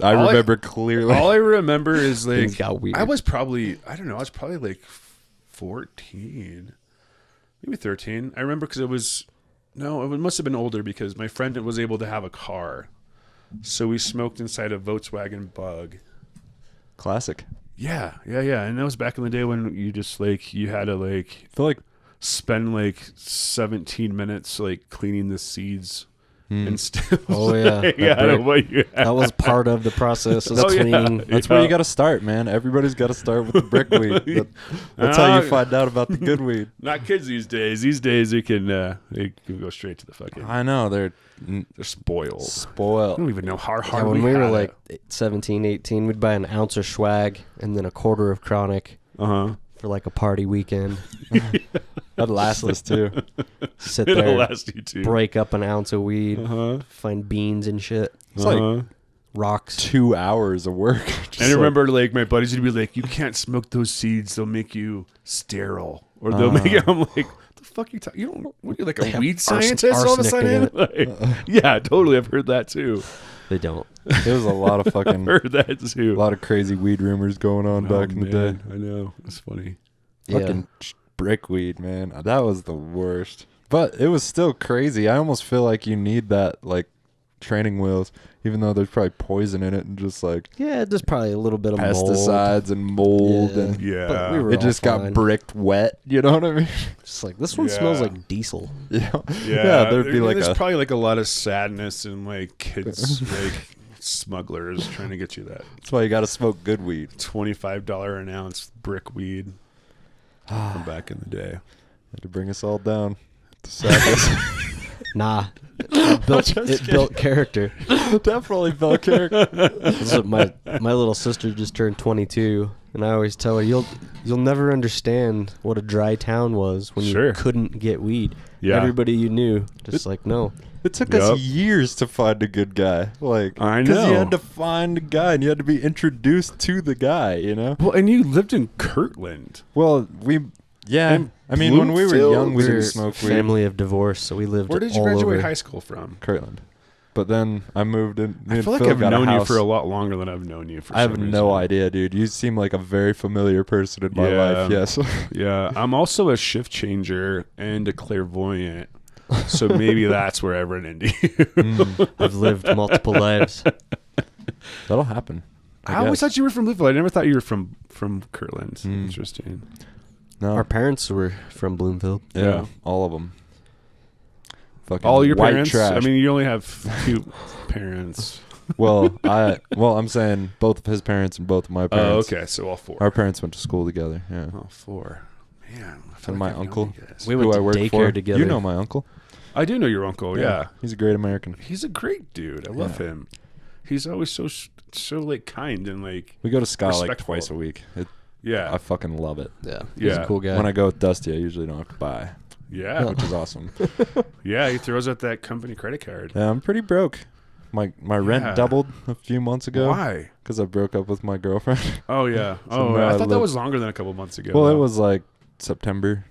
I remember clearly. All I remember is like Things got weird. I was probably like 14, maybe 13. I remember because it must have been older because my friend was able to have a car, so we smoked inside a Volkswagen Bug. Classic. Yeah, and that was back in the day when you just like you had to like I feel like spend like 17 minutes like cleaning the seeds and still. Oh, yeah. That was part of the process of cleaning. that's where you got to start, man. Everybody's got to start with the brick weed. That's how you find out about the good weed. Not kids these days. These days they can go straight to the fucking. I know they're spoiled. Spoiled. I don't even know how hard. Yeah, when we were like 17, 18, we'd buy an ounce of swag and then a quarter of chronic for like a party weekend. That'd last us too. Sit It'll there, last you too. break up an ounce of weed, find beans and shit. It's like Rocks. 2 hours of work. And I remember like my buddies would be like, "You can't smoke those seeds; they'll make you sterile, or they'll make you." I'm like, "What the fuck you talking? You don't? What are you like a weed scientist all of a sudden?" Like, yeah, totally. I've heard that too. They don't. It was a lot of fucking. Heard that too. A lot of crazy weed rumors going on back in the day. I know. It's funny. Fucking brick weed, man. That was the worst. But it was still crazy. I almost feel like you need that, like, training wheels, even though there's probably poison in it and just, like... Yeah, there's probably a little bit of pesticides and mold. Yeah. And Yeah. We were it just all got fine. bricked wet. You know what I mean? Just like, this one smells like diesel. Yeah. Yeah, There'd be like there's probably like a lot of sadness and like kids like smugglers trying to get you that That's why you got to smoke good weed. $25 an ounce brick weed from back in the day. Had to bring us all down. To sadness. Nah. It built character. Definitely built character. So my little sister just turned 22, and I always tell her, you'll never understand what a dry town was when you couldn't get weed. Yeah. Everybody you knew, just like, no. It took us years to find a good guy. Like, I know. Because you had to find a guy and you had to be introduced to the guy, you know? Well, and you lived in Kirtland. Well, And I mean, when we were young, we didn't smoke weed. Family of divorce, so we lived Where did you all graduate over. high school from? Kirtland. But then I moved in. I feel like I've known you for a lot longer than I've known you for I have some reason. no idea, dude. You seem like a very familiar person in my life, yes. Yeah, I'm also a shift changer and a clairvoyant. So maybe that's where I ran into you. I've lived multiple lives. That'll happen. I always thought you were from Bloomfield. I never thought you were from Kirtland. Interesting. No. Our parents were from Bloomfield. Yeah, all of them. Fucking All your white parents? trash. I mean, you only have 2 parents. I'm saying both of his parents and both of my parents. Oh, okay. So all 4. Our parents went to school together. Yeah. All 4. Man. I feel And like my I've known uncle. you guys. We went who to I work daycare for. together. You know my uncle. I do know your uncle. Yeah. He's a great American. He's a great dude. I love him. He's always so like kind and like. We go to Ska like respectful. twice a week. Yeah. I fucking love it. Yeah, he's a cool guy. When I go with Dusty, I usually don't have to buy, Yeah. which is awesome. Yeah. He throws out that company credit card. Yeah, I'm pretty broke. My rent doubled a few months ago. Why? Because I broke up with my girlfriend. Oh yeah. So Oh, now I I thought that live- was longer than a couple months ago. Well, it though. was like September.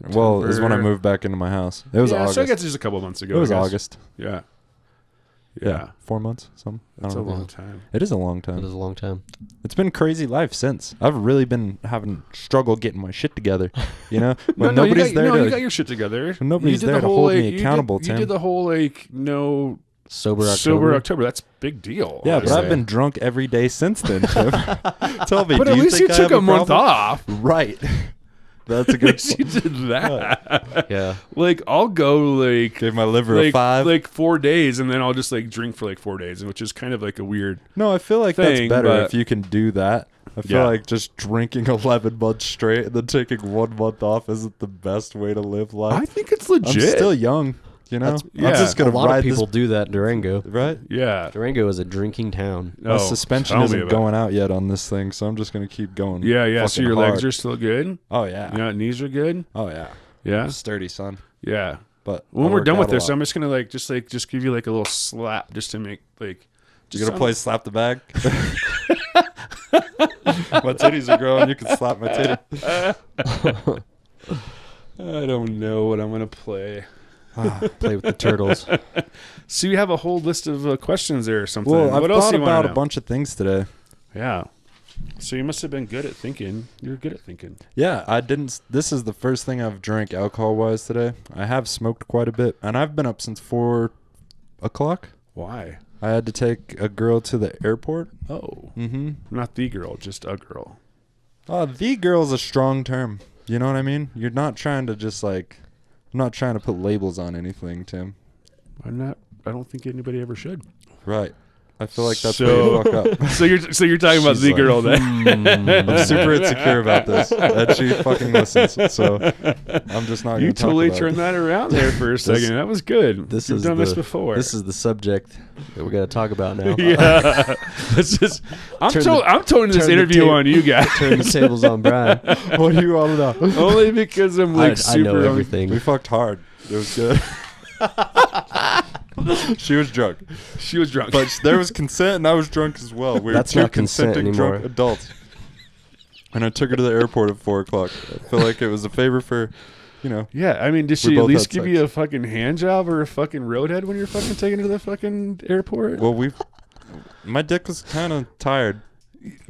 Well, it was when I moved back into my house. It was August. So I guess just a couple months ago. It was I guess. August. Yeah. Yeah. 4 months. Something. That's I a don't know. long time. It is a long It time. was a long time. It's been crazy life since. I've really been having struggle getting my shit together. You know, when No, nobody's you there got, to you got your shit together. when nobody's You did there the to whole, hold me like, accountable, You Tim. did the whole like no Sober October. That's big deal. Yeah, but honestly. I've been drunk every day since then, Tim. Tell me, But do at you least think you I took have a month problem? off. Right. That's a At good least you did that. Yeah. Like I'll go like Gave my liver like a 5. like 4 days, and then I'll just like drink for like 4 days, which is kind of like a weird. No, I feel like thing, that's better but- if you can do that. I feel Yeah. like just drinking 11 months straight and then taking 1 month off isn't the best way to live life. I think it's legit. I'm still young, you know? yeah. I'm just A going to lot ride of people this, do that in Durango. right? Yeah. Durango is a drinking town. My Oh, suspension tell me isn't about going out yet on this thing, so I'm just going to keep going. Yeah. So fucking your hard. legs are still good. Oh, yeah. Yeah, knees are good. Oh, yeah. Yeah. Sturdy, son. Yeah. But When I we're work done out with a this, lot. I'm just gonna just give you like a little slap just to make like. You going to play slap the bag? My titties are growing. You can slap my titty. I don't know what I'm gonna play. Play with the turtles. So you have a whole list of questions there or something. Well, I've what else thought do you about want a bunch of things today. Yeah. So you must have been good at thinking. You're good at thinking. Yeah, I didn't. This is the first thing I've drank alcohol-wise today. I have smoked quite a bit, and I've been up since 4 o'clock. Why? I had to take a girl to the airport. Oh. Mm-hmm. Not the girl, just a girl. The girl's a strong term. You know what I mean? You're not trying to just like... I'm not trying to put labels on anything, Tim. I'm not. I don't think anybody ever should. Right. I feel like that's where you fuck up. So you're talking about She's the like, girl then. I'm super insecure about this. And she fucking listens. So I'm just not going to talk totally about turned that around there for a second. That was good. You've done this before. This is the subject that we're going to talk about now. Yeah. I'm toning this interview on you guys. Turn the tables on Brian. What do you want to know? Only because I'm like I super. know everything. We fucked hard. It was good. She was drunk. She was drunk. But there was consent, and I was drunk as well. We were That's two not consent consenting anymore. drunk adults. And I took her to the airport at 4 o'clock. I feel like it was a favor for, Yeah, I mean, did We she at both least had give you a fucking hand job or a fucking roadhead when you're fucking taking her to the fucking airport? Well, my dick was kind of tired.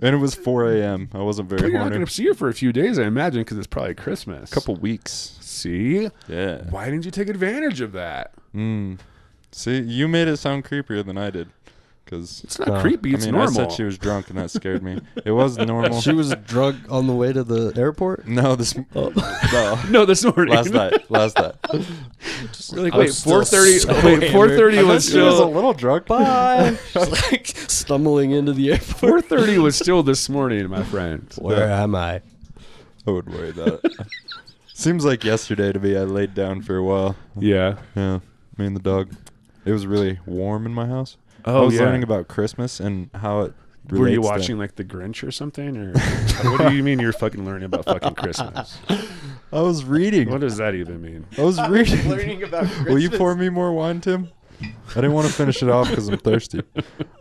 And it was 4 a.m. I wasn't very But you're not horny. going to see her for a few days, I imagine, because it's probably Christmas. Couple weeks. See? Yeah. Why didn't you take advantage of that? See, you made it sound creepier than I did. Cause It's not creepy. It's I normal. said she was drunk, and that scared me. It was normal. She was drunk on the way to the airport? No, no. No, this morning. Last night. You're like, I'm wait, still 4:30. so Wait, 4:30 was She was a still. little drunk. Bye. She's like stumbling into the airport. 4:30 was still this morning, my friend. Where am I? I would worry about it. Seems like yesterday to me. I laid down for a while. Yeah. Yeah, me and the dog. It was really warm in my house. Oh, I was yeah. learning about Christmas and how it relates. Were you watching like The Grinch or something, or what do you mean you're fucking learning about fucking Christmas? I was reading. What does that even mean? I was reading. Learning about Christmas. Will you pour me more wine, Tim? I didn't want to finish it off because I'm thirsty.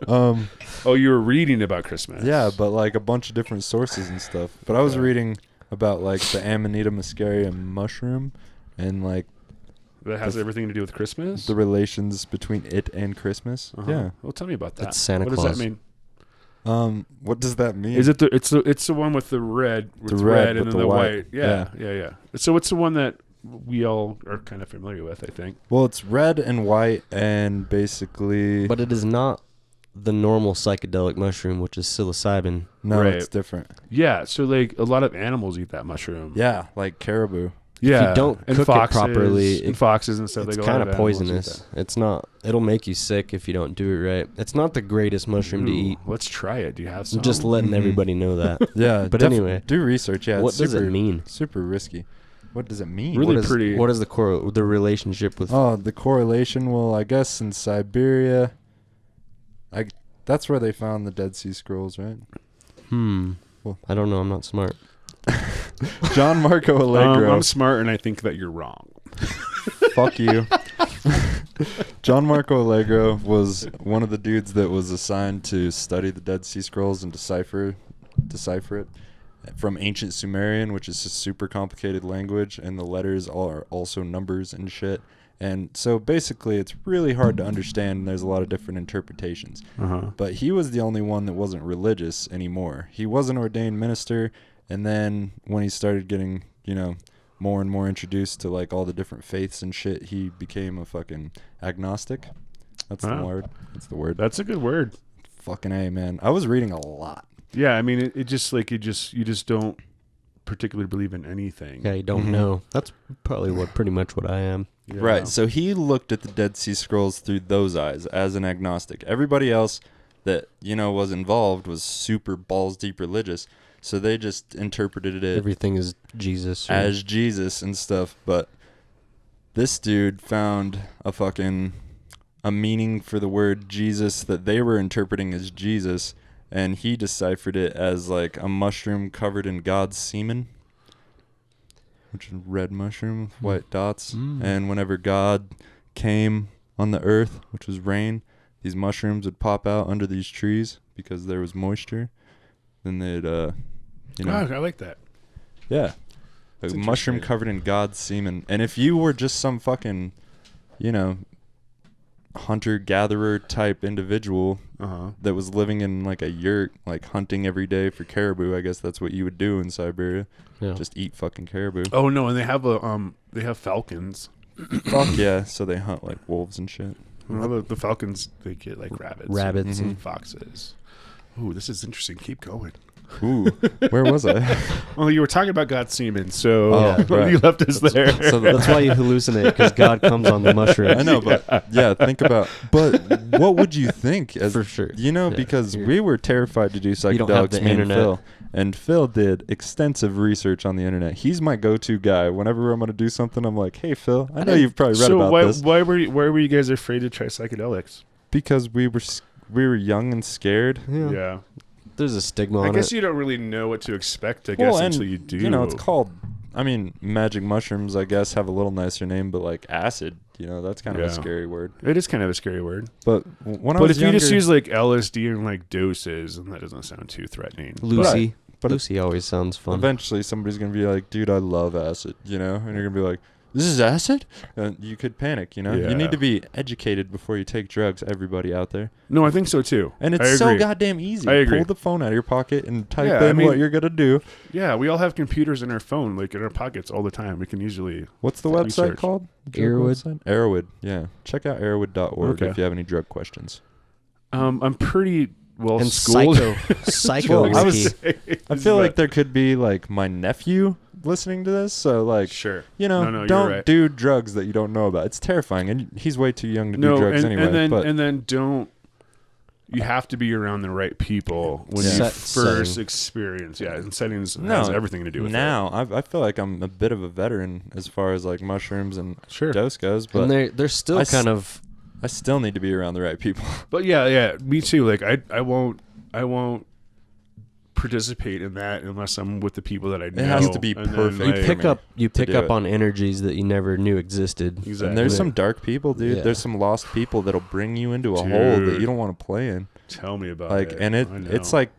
Oh, you were reading about Christmas. Yeah, but like a bunch of different sources and stuff. But I was reading about like the Amanita muscaria mushroom and like That has everything to do with Christmas? the relations between it and Christmas. Uh-huh. Yeah. Well, tell me about that. That's Santa what Claus. does that mean? What does that mean? Is it it's the one with the red, with The red and with then the the white. white? Yeah. So it's the one that we all are kind of familiar with, I think. Well, it's red and white and basically... But it is not the normal psychedelic mushroom, which is psilocybin. No, Right. it's different. Yeah. So like a lot of animals eat that mushroom. Yeah, like caribou. Yeah. you don't and cook it foxes, properly, and foxes and stuff. It's like a lot kind of animals eat poisonous. that. It's not. It'll make you sick if you don't do it right. It's not the greatest mushroom to Ooh, eat. Let's try it. Do you have some? I'm just letting Mhm. everybody know that. Yeah, But anyway, do research. Yeah, what it's does it super, mean? Super risky. What does it mean? Really What is- pretty. What is the relationship with? Oh, the correlation. Well, I guess in Siberia, that's where they found the Dead Sea Scrolls, right? Well- I don't know. I'm not smart. John Marco Allegro. I'm smart, and I think that you're wrong. Fuck you. John Marco Allegro was one of the dudes that was assigned to study the Dead Sea Scrolls and decipher it from ancient Sumerian, which is a super complicated language, and the letters are also numbers and shit. And so basically it's really hard to understand, and there's a lot of different interpretations. Uh-huh. But he was the only one that wasn't religious anymore. He was an ordained minister, and then when he started getting, more and more introduced to like all the different faiths and shit, he became a fucking agnostic. That's the Wow. word. That's the word. That's a good word. Fucking A, man. I was reading a lot. Yeah, I mean, it just like you just don't particularly believe in anything. Yeah, you don't know. That's probably pretty much what I am. Yeah. Right. So he looked at the Dead Sea Scrolls through those eyes as an agnostic. Everybody else that, was involved was super balls deep religious. So they just interpreted it Everything is Jesus. as Jesus and stuff. But this dude found a meaning for the word Jesus that they were interpreting as Jesus, and he deciphered it as like a mushroom covered in God's semen, which is red mushroom with white dots. And whenever God came on the earth, which was rain, these mushrooms would pop out under these trees because there was moisture. Then they'd I like that. yeah. A mushroom interesting. covered in God's semen. And if you were just some fucking you know, hunter-gatherer type individual that was living in like a yurt, like hunting every day for caribou. I guess that's what you would do in Siberia. Yeah. Just eat fucking caribou. Oh no, and they have falcons. Fuck yeah, so they hunt like wolves and shit. Well, the falcons, they get like rabbits and foxes. Ooh, this is interesting. Keep going. Ooh, where was I? Well, you were talking about God's semen, so right. You left us there. So that's why you hallucinate, because God comes on the mushroom. I know, but think about. But what would you think? For sure, you know, because we were terrified to do psychedelics. Me and Phil, and Phil did extensive research on the internet. He's my go-to guy. Whenever I'm going to do something, I'm like, "Hey, Phil, I know you've probably read about this. Why were you guys afraid to try psychedelics? Because we were young and scared. Yeah. There's a stigma on it. I guess you don't really know what to expect, until you do. You know, it's called, magic mushrooms, I guess, have a little nicer name, but like acid, you know, that's kind of a scary word. It is kind of a scary word. But when I was younger, you just use like LSD and like doses, and that doesn't sound too threatening. Lucy. But Lucy always sounds fun. Eventually somebody's going to be like, dude, I love acid, you know? And you're going to be like, this is acid? And you could panic, you know? Yeah. You need to be educated before you take drugs, everybody out there. No, I think so too. And it's so goddamn easy. I agree. Pull the phone out of your pocket and type in what you're going to do. Yeah, we all have computers in our phone, like in our pockets all the time. We can easily What's the website called? Arrowwood. Arrowwood, yeah. Check out arrowwood.org if you have any drug questions. I'm pretty well and schooled. Psycho. Well, I feel like there could be like my nephew listening to this, so like, sure, you know, don't do drugs that you don't know about. It's terrifying, and he's way too young to do drugs anyway. And then don't. You have to be around the right people when you first experience. Yeah, and settings has everything to do with it. Now, I feel like I'm a bit of a veteran as far as like mushrooms and dose goes, but and they're still I still need to be around the right people. But yeah, me too. Like I won't participate in that unless I'm with the people that I know. It has to be perfect. You pick up on energies that you never knew existed. Exactly. And there's some dark people, dude. Yeah. There's some lost people that'll bring you into a hole that you don't want to play in. Tell me about it. And it's like,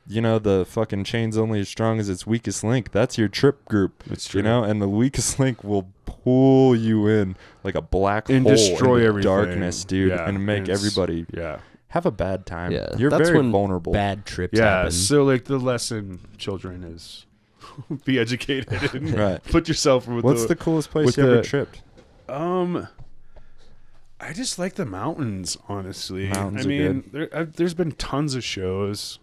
you know, the fucking chain's only as strong as its weakest link. That's your trip group. That's true. You know, and the weakest link will pull you in like a black hole, destroy everything. Darkness, dude, and make everybody have a bad time. Yeah, you're that's very when vulnerable. Bad trips happen. So like the lesson, children, is be educated and put yourself with. What's the coolest place you ever tripped? I just like the mountains, honestly. Mountains I mean, there's been tons of shows.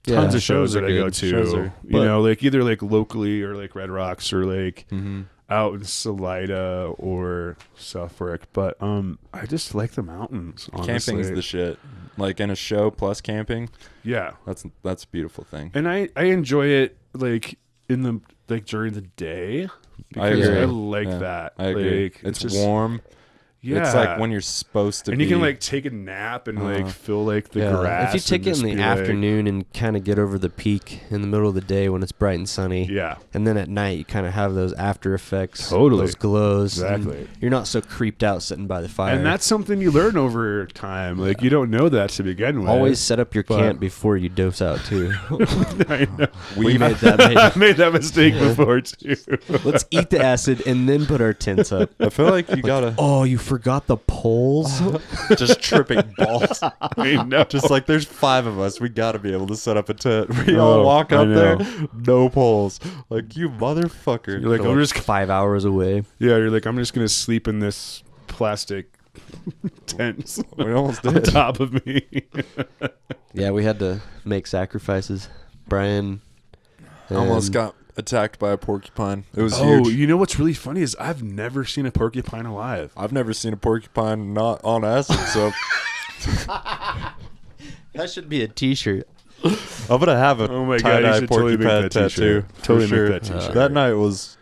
Tons of shows that I go to. You know, like either like locally or like Red Rocks or like out in Salida or Suffolk. But I just like the mountains, honestly. Camping's the shit. Like in a show plus camping. Yeah. That's a beautiful thing. And I enjoy it like during the day. I agree. I like that. I agree. Like, it's just warm. Yeah. It's like when you're supposed to and be. And you can like take a nap and like feel like the grass. If you take it in the afternoon and kind of get over the peak in the middle of the day when it's bright and sunny. Yeah. And then at night you kind of have those after effects. Totally. Those glows. Exactly. You're not so creeped out sitting by the fire. And that's something you learn over time. Like you don't know that to begin with. Always set up your camp before you dose out too. I know. We made that made that mistake before too. Let's eat the acid and then put our tents up. I feel like you gotta. Oh, you forgot the poles. Just tripping balls. I know. Just like there's 5 of us, we gotta be able to set up a tent. We all walk up there, no poles. Like you motherfucker. You're like, I'm just 5 hours away. Yeah, you're like, I'm just gonna sleep in this plastic tent. We almost did. On top of me. Yeah, we had to make sacrifices. Brian almost got attacked by a porcupine. It was huge. You know what's really funny is I've never seen a porcupine alive. I've never seen a porcupine not on acid, so that should be a t-shirt. I'm gonna have a tie-dye porcupine tattoo. Totally sure. make that t-shirt. That night was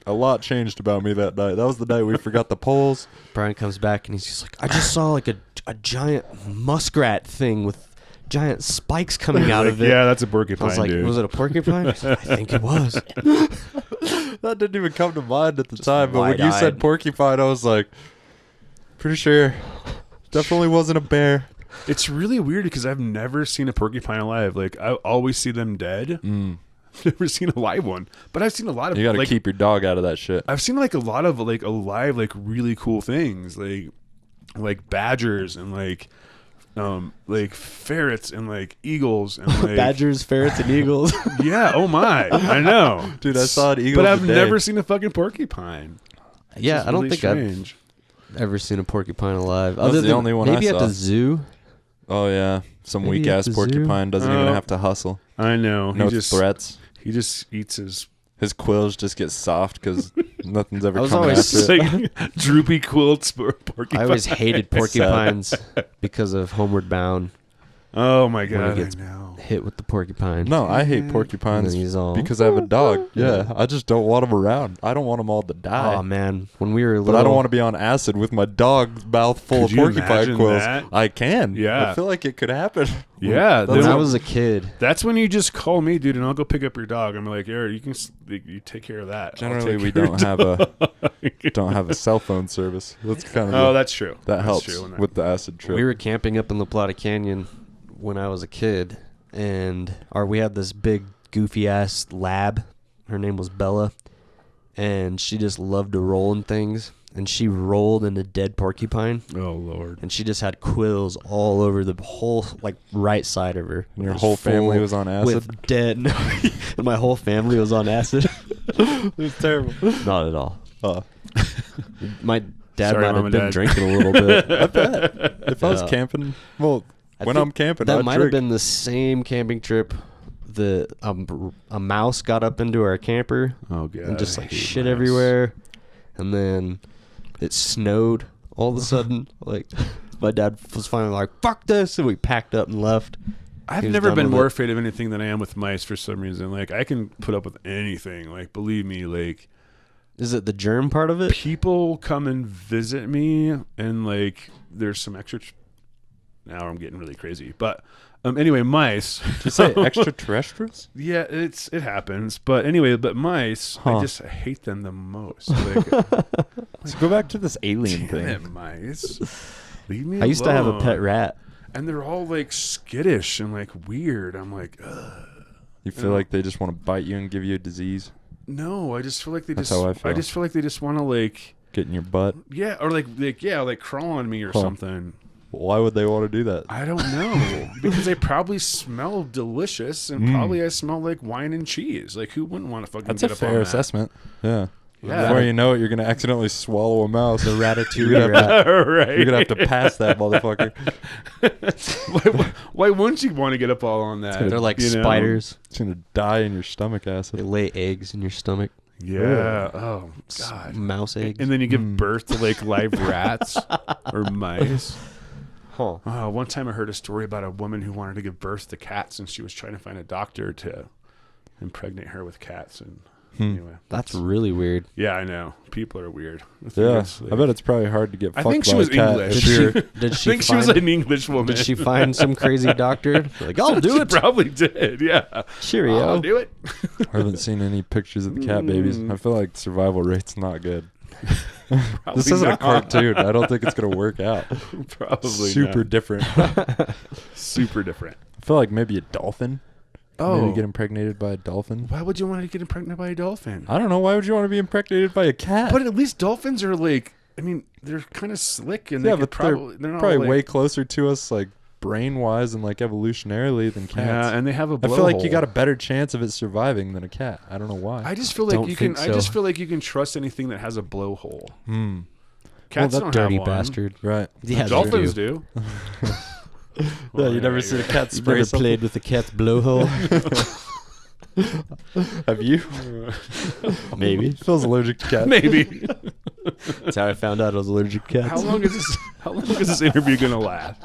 a lot changed about me that night. That was the night we forgot the poles. Brian comes back and he's just like, I just saw like a giant muskrat thing with giant spikes coming out of it. Yeah, that's a porcupine. I was like, dude. Was it a porcupine? I think it was. That didn't even come to mind at the time, but when you said porcupine, I was like, pretty sure. Definitely wasn't a bear. It's really weird because I've never seen a porcupine alive. Like I always see them dead. never seen a live one, but I've seen a lot of. You got to like, keep your dog out of that shit. I've seen like a lot of like alive, like really cool things, like badgers and like ferrets and like eagles and like badgers, ferrets, and eagles. Yeah. Oh my. I know, Dude. I saw an eagle, but I've today. never seen a fucking porcupine. Yeah, I don't think strange. I've ever seen a porcupine alive. That's the only one maybe I at saw. the zoo. Oh yeah, some Maybe weak ass at the zoo. porcupine doesn't even have to hustle. I know. No threats. He just eats his. His quills just get soft because nothing's ever I was coming always after it. like droopy quilts for porcupine. I always hated porcupines because of Homeward Bound. Oh my god! When he gets I know. hit with the porcupine. No, I hate porcupines And then he's all, because I have a dog. Yeah, I just don't want them around. I don't want them all to die. Oh man, when we were little, But I don't want to be on acid with my dog's mouth full Could of you porcupine imagine quills. that? I can. Yeah. I feel like it could happen. Yeah, When I was a kid, that's when you just call me, dude, and I'll go pick up your dog. I'm like, Eric, you take care of that. I'll Generally, take we care of don't have a cell phone service. That's kind of Oh, that's true. that That's helps true. with the acid trip. we were camping up in La Plata Canyon when I was a kid, and we had this big goofy ass lab. Her name was Bella, and she just loved to roll in things. And she rolled in a dead porcupine, Oh Lord. and she just had quills all over the whole like right side of her. And your It was whole family full was on acid? with dead. And my whole family was on acid. It was terrible. Not at all. Oh. My dad Sorry, might Mom have and been Dad. drinking a little bit. I bet. If I was Yeah. camping, well, I when think I'm camping, that I might drink. have been the same camping trip. A mouse got up into our camper Oh god. and just I like hate shit mice. everywhere, and then it snowed all of a sudden. Like my dad was finally like, "Fuck this," and we packed up and left. I've He was never done been with more it. afraid of anything than I am with mice for some reason. Like I can put up with anything. Like believe me, like Is it the germ part of it? people come and visit me, and like there's some extra. Now I'm getting really crazy, but anyway, mice. Did you say extraterrestrials? Yeah, it happens. But anyway, mice, Huh. I hate them the most. Like, Let's go back to this alien damn it, thing. mice. Leave me I used to have a alone. pet rat. And they're all like skittish and like weird. I'm like, ugh. You feel like they just want to bite you and give you a disease? No, I just feel like they That's just. how I feel. just feel like they just want to like, Get in your butt? yeah, or like crawl on me or Huh. something. Why would they want to do that? I don't know because they probably smell delicious and probably I smell like wine and cheese. Like who wouldn't want to fucking That's get a up on fair that? assessment. Yeah. Yeah. Before you know it, you're going to accidentally swallow a mouse. The ratatouille You're gonna have rat. Right. You're going to have to pass that motherfucker. why wouldn't you want to get up all on that? They're like you know? spiders. It's going to die in your stomach They acid. lay eggs in your stomach. Yeah. Oh God. Mouse eggs. And then you give birth to like live rats or mice. Huh. Oh, one time I heard a story about a woman who wanted to give birth to cats, and she was trying to find a doctor to impregnate her with cats. And anyway, That's really weird. yeah, I know. People are weird. I think Yeah. it's, like- I bet it's probably hard to get I fucked think she by was a cat English. if you're- Did I she think she was find- an English woman. Did she find some crazy doctor? Like, I'll do She it. probably did. Yeah. Cheerio. I'll do it. I haven't seen any pictures of the cat babies. I feel like survival rate's not good. This isn't a not. cartoon. I don't think it's going to work out. Probably Super not. different. I Super different. feel like maybe a dolphin. Oh. Maybe get impregnated by a dolphin. Why would you want to get impregnated by a dolphin? I don't know. Why would you want to be impregnated by a cat? But at least dolphins are like, I mean, they're kind of slick and yeah, they could but they're not probably like, way closer to us, like brain-wise and like evolutionarily than cats. Yeah, and they have a I blowhole. feel like you got a better chance of it surviving than a cat. I don't know why. I just feel like Don't you can. think I just so. feel like you can trust anything that has a blowhole. Hmm. Cats that don't dirty have one. bastard. Right. Yeah, Dolphins they do. Yeah, you never yeah, seen a yeah. cat You've spray never something? played with a cat's blowhole? Have you? Maybe. Phil's allergic to cats. Maybe. That's how I found out I was allergic to cats. How long is this? How long is this interview gonna last?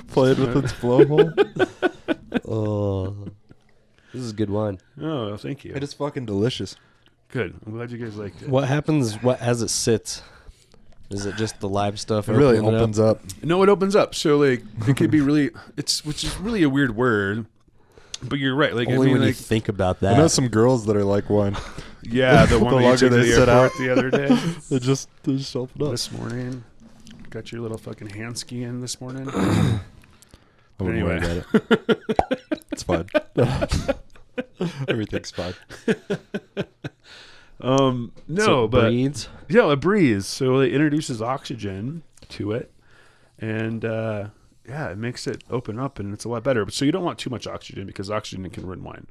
Played with its blowhole. Oh, this is good wine. Oh, thank you. It is fucking delicious. Good. I'm glad you guys liked it. What happens as it sits? Is it just the live stuff? It really opening opens up. No, it opens up. So like, it could be really. Which is really a weird word. But you're right. Like, Only I mean, when you like, think about I know that. some girls that are like wine. yeah, the one The that you longer took to they the sit airport out. the other day. They just open up. This morning, got your little fucking hand ski in this morning. I wouldn't worry Anyway. about it. It's fine. Everything's fine. No, So it but breathes. yeah, it breathes. So it introduces oxygen to it, and yeah, it makes it open up, and it's a lot better. So you don't want too much oxygen because oxygen can ruin wine.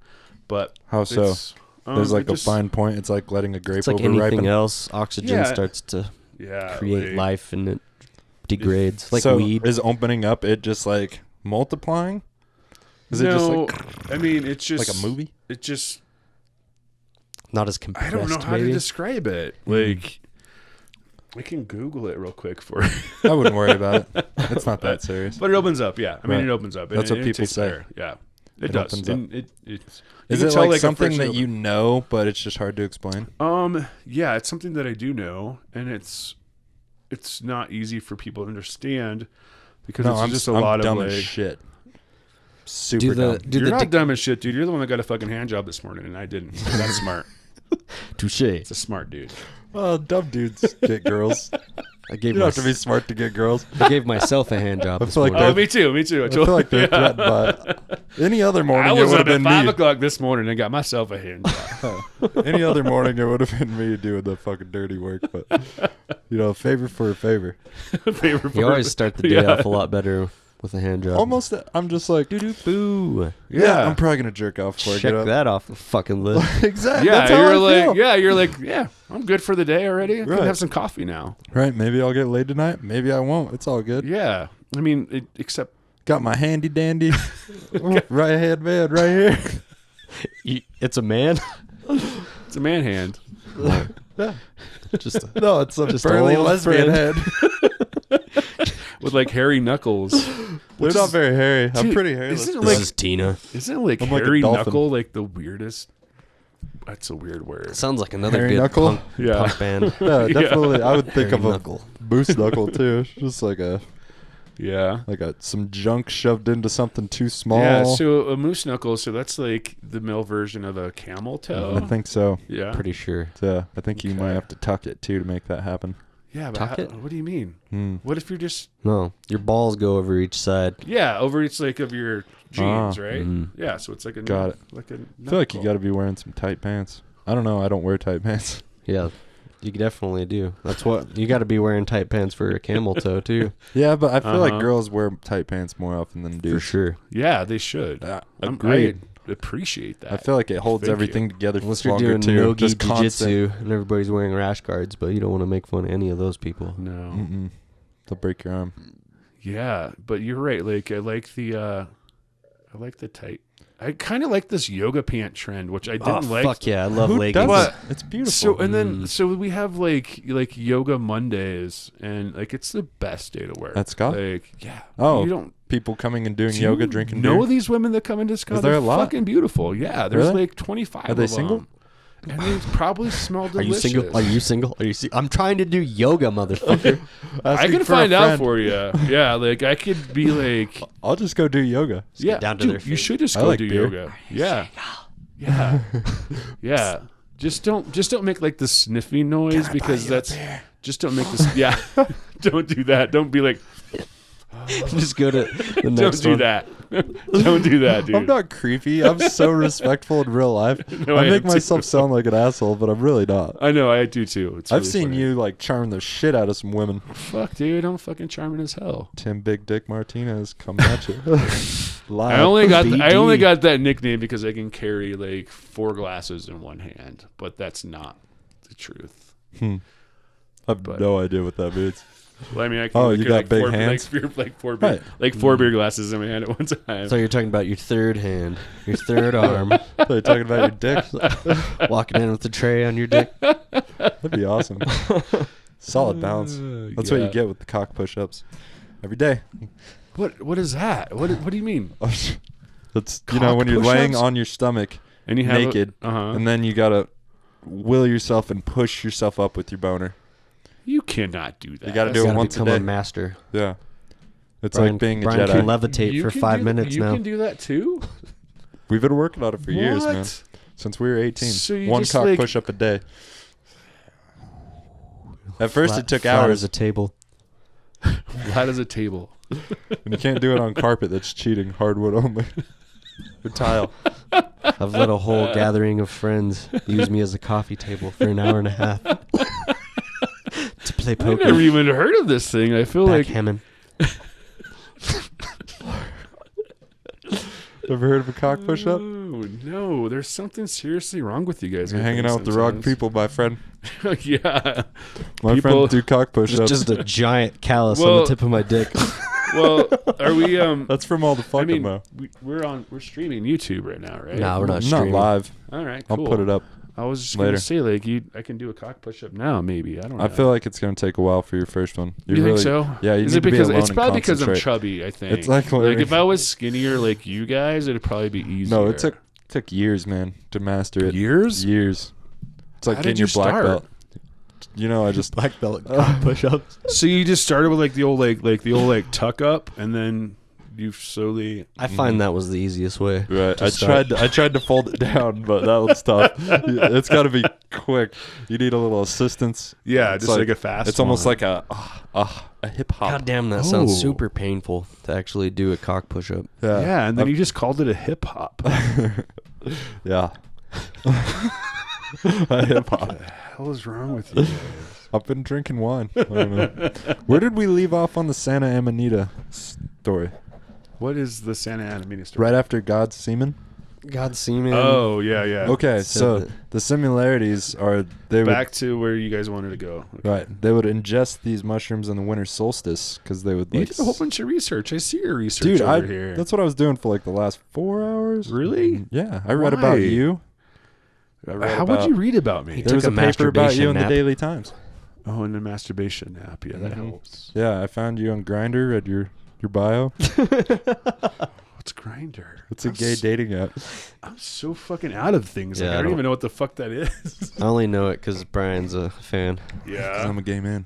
But How so? it's, There's like it a just- fine point. It's like letting a grape It's like overripen. anything else. Oxygen Yeah. starts to yeah, create like- life, and it degrades. Like so weed. is opening up it just like multiplying? Is it just like I mean, it's just like a movie? It just Not as I compressed. don't know how maybe. to describe it. Like, we can Google it real quick for you. I wouldn't worry about it. It's not that serious. But it opens up, yeah. I mean, Right. it opens up. That's and what it people tastes say. better. Yeah, it It does. opens up. And it's. You Is can it tell, like a something freshly that you know, but it's just hard to explain? Yeah, it's something that I do know, and it's not easy for people to understand because No, it's I'm just a I'm lot dumb of as like. shit. Super Do the dumb. do You're the not dumb as shit, dude. You're the one that got a fucking hand job this morning, and I didn't. That's smart. touche. It's a smart dude. Well, dumb dudes get girls. I gave You don't have to be smart to get girls. I gave myself a hand job. I this feel like morning. Oh, me too. Me too. I feel like they're threatened by any other morning. I it was would up have at been 5 me. o'clock this morning and got myself a hand job. Any other morning, it would have been me doing the fucking dirty work. But favor for a favor. Favorite You always part. start the day Yeah. off a lot better with a hand job. Almost, I'm just like, Boo. yeah, I'm probably gonna jerk off before I Check get up. that off the fucking list. Exactly. Yeah, That's how you're I like, feel. yeah, I'm good for the day already. I can Right. have some coffee now. Right. Maybe I'll get laid tonight. Maybe I won't. It's all good. Yeah, I mean, except Got my handy dandy right hand man right here. It's a man. it's a man hand. Just a, No, it's a Just burly old lesbian friend. head. with like hairy knuckles. They're not very hairy. I'm Dude, pretty hairless. Isn't it this like is Tina. isn't like I'm like a hairy dolphin. knuckle like the weirdest? That's a weird word. Sounds like another Hairy good knuckle? punk, Yeah. punk band. Yeah, definitely. I would think Hairy of a knuckle. boost knuckle too. It's just like Yeah. some junk shoved into something too small. Yeah. So a moose knuckle. So that's like the male version of a camel toe. I think so. Yeah. Pretty sure. Yeah, I think you might Okay. have to tuck it too to make that happen. Yeah. But Tuck it? what do you mean? Hmm. What if you're just No, your balls go over each side. over each like of your jeans, right? Mhm. Yeah. So it's like a Got it. Like a I feel like you got to be wearing some tight pants. I don't know. I don't wear tight pants. Yeah, you definitely do. That's what you got to be wearing tight pants for a camel toe too, Yeah, but I feel like Uh-huh. girls wear tight pants more often than for dudes. sure. Yeah, they should. Agreed. I appreciate that. I feel like it holds Thank everything you. together Unless you're longer doing too. no-gi Just constant. jiu-jitsu and everybody's wearing rash guards, but you don't want to make fun of any of those people. no. Mm-mm. They'll break your arm. Yeah, but you're right. Like I like the tight. I kind of like this yoga pant trend, which I didn't like. Fuck yeah, I love Who leggings. doesn't? But- It's beautiful. So and then so we have like yoga Mondays, and like it's the best day to wear. At Ska? Like yeah. Oh, you don't people coming and doing do yoga, you drinking know beer. these women that come into Ska? Is there They're a lot? fucking beautiful. Yeah, there's Really? like 25. Are they of single? them. And they probably smell Are delicious. you single? Are you single? Are you? I'm trying to do yoga, motherfucker. I Asking can for a find out friend. for you. Yeah, like I could be like, I'll just go do yoga. yeah, down to dude, their you feet. should just I go like do beer. yoga. Yeah, yeah, yeah. Just don't make like the sniffing noise because that's just don't make this. Yeah, don't do that. Don't be like, Just go to the don't next do one. that. Don't do that, dude. I'm not creepy. I'm so respectful in real life. No, I I make am too. myself sound like an asshole, but I'm really not. I know, I do too. It's I've really seen funny. you like charm the shit out of some women. Fuck, dude, I'm fucking charming as hell. Tim Big Dick Martinez coming at you. Live. I only BD. got that nickname because I can carry like 4 glasses in one hand, but that's not the truth. I have but- no idea what that means. Well, I mean, I can Oh, carry, you got like big 4, hands? like 4 beer, Right. like 4 beer glasses in my hand at one time. So you're talking about your third hand, your third arm, So you're talking about your dick? walking in with the tray on your dick. That'd be awesome. Solid balance. That's what you Yeah. get with the cock push-ups. Every day. What is that? What do you mean? That's Cock when you're laying push-ups? on your stomach And you have naked, Uh-huh. and then you gotta will yourself and push yourself up with your boner. You cannot do that. You gotta You do it gotta once a become a day. master. Yeah. It's Brian, like being a Brian Jedi. can levitate You for can 5 do- minutes you now. can do that too. We've been working on it for years, man. What? Since we were 18. So you One just, cock like- push-up a day. At first Flat- it took flat hours. as a table. Flat as a table. And you can't do it on carpet. That's cheating. Hardwood only. or tile. I've let a whole gathering of friends use me as a coffee table for an hour and a half to play I poker. never even heard of this thing. I feel like Backgammon. Ever heard of a cock push-up? No, there's something seriously wrong with you guys. You're hanging out with the wrong people, my friend. Yeah. My friends do cock It's push-ups. just a giant callus on Well- the tip of my dick. Well, are we? That's from all the I fucking mean, mo. we're streaming YouTube right now, right? Nah, we're not Not streaming. live. All right, I'll cool. put it up. I was just later. gonna say, like, I can do a cock push-up now, maybe. I don't know. I feel like it's gonna take a while for your first one. You think so? Yeah, you Is need it to be because alone it's and probably because I'm concentrate. chubby? I think It's like if I was skinnier like you guys, it'd probably be easier. No, it took years, man, to master it. years. Years. It's like How getting did your you black start? belt. You know, I just Black belt cock push-ups. So you just started with like the old tuck up, and then you slowly. I find that was the easiest way. right. to I start. tried to fold it down, but that one's tough. It's got to be quick. You need a little assistance. Yeah, It's just like a fast. It's almost one. like a hip hop. God damn, that sounds Oh. super painful to actually do a cock push-up. Yeah, and then you just called it a hip hop. Yeah. A hip hop. What the hell is wrong with you guys? I've been drinking wine. I don't know. Where did we leave off on the Santa Amanita story? What is the Santa Ana story? Right after God's semen? God semen. Oh yeah, yeah. Okay, Said so that- the similarities are they Back to where you guys wanted to go. Okay. right. They would ingest these mushrooms in the winter solstice because they would You like. did a whole bunch of research. I see your research Dude, over here. that's what I was doing for like the last 4 hours. Really? Yeah, I read Why? about you. I read How would about- you read about me? He There was a took a paper about you masturbation in the nap. Daily Times. Oh, and the masturbation app. Yeah, that Mhm. helps. Yeah, I found you on Grindr. Read your bio. What's Grindr? It's a gay dating app. I'm so fucking out of things. Like, Yeah, I I don't don't- even know what the fuck that is. I only know it because Brian's a fan. 'Cause Yeah, I'm a gay man.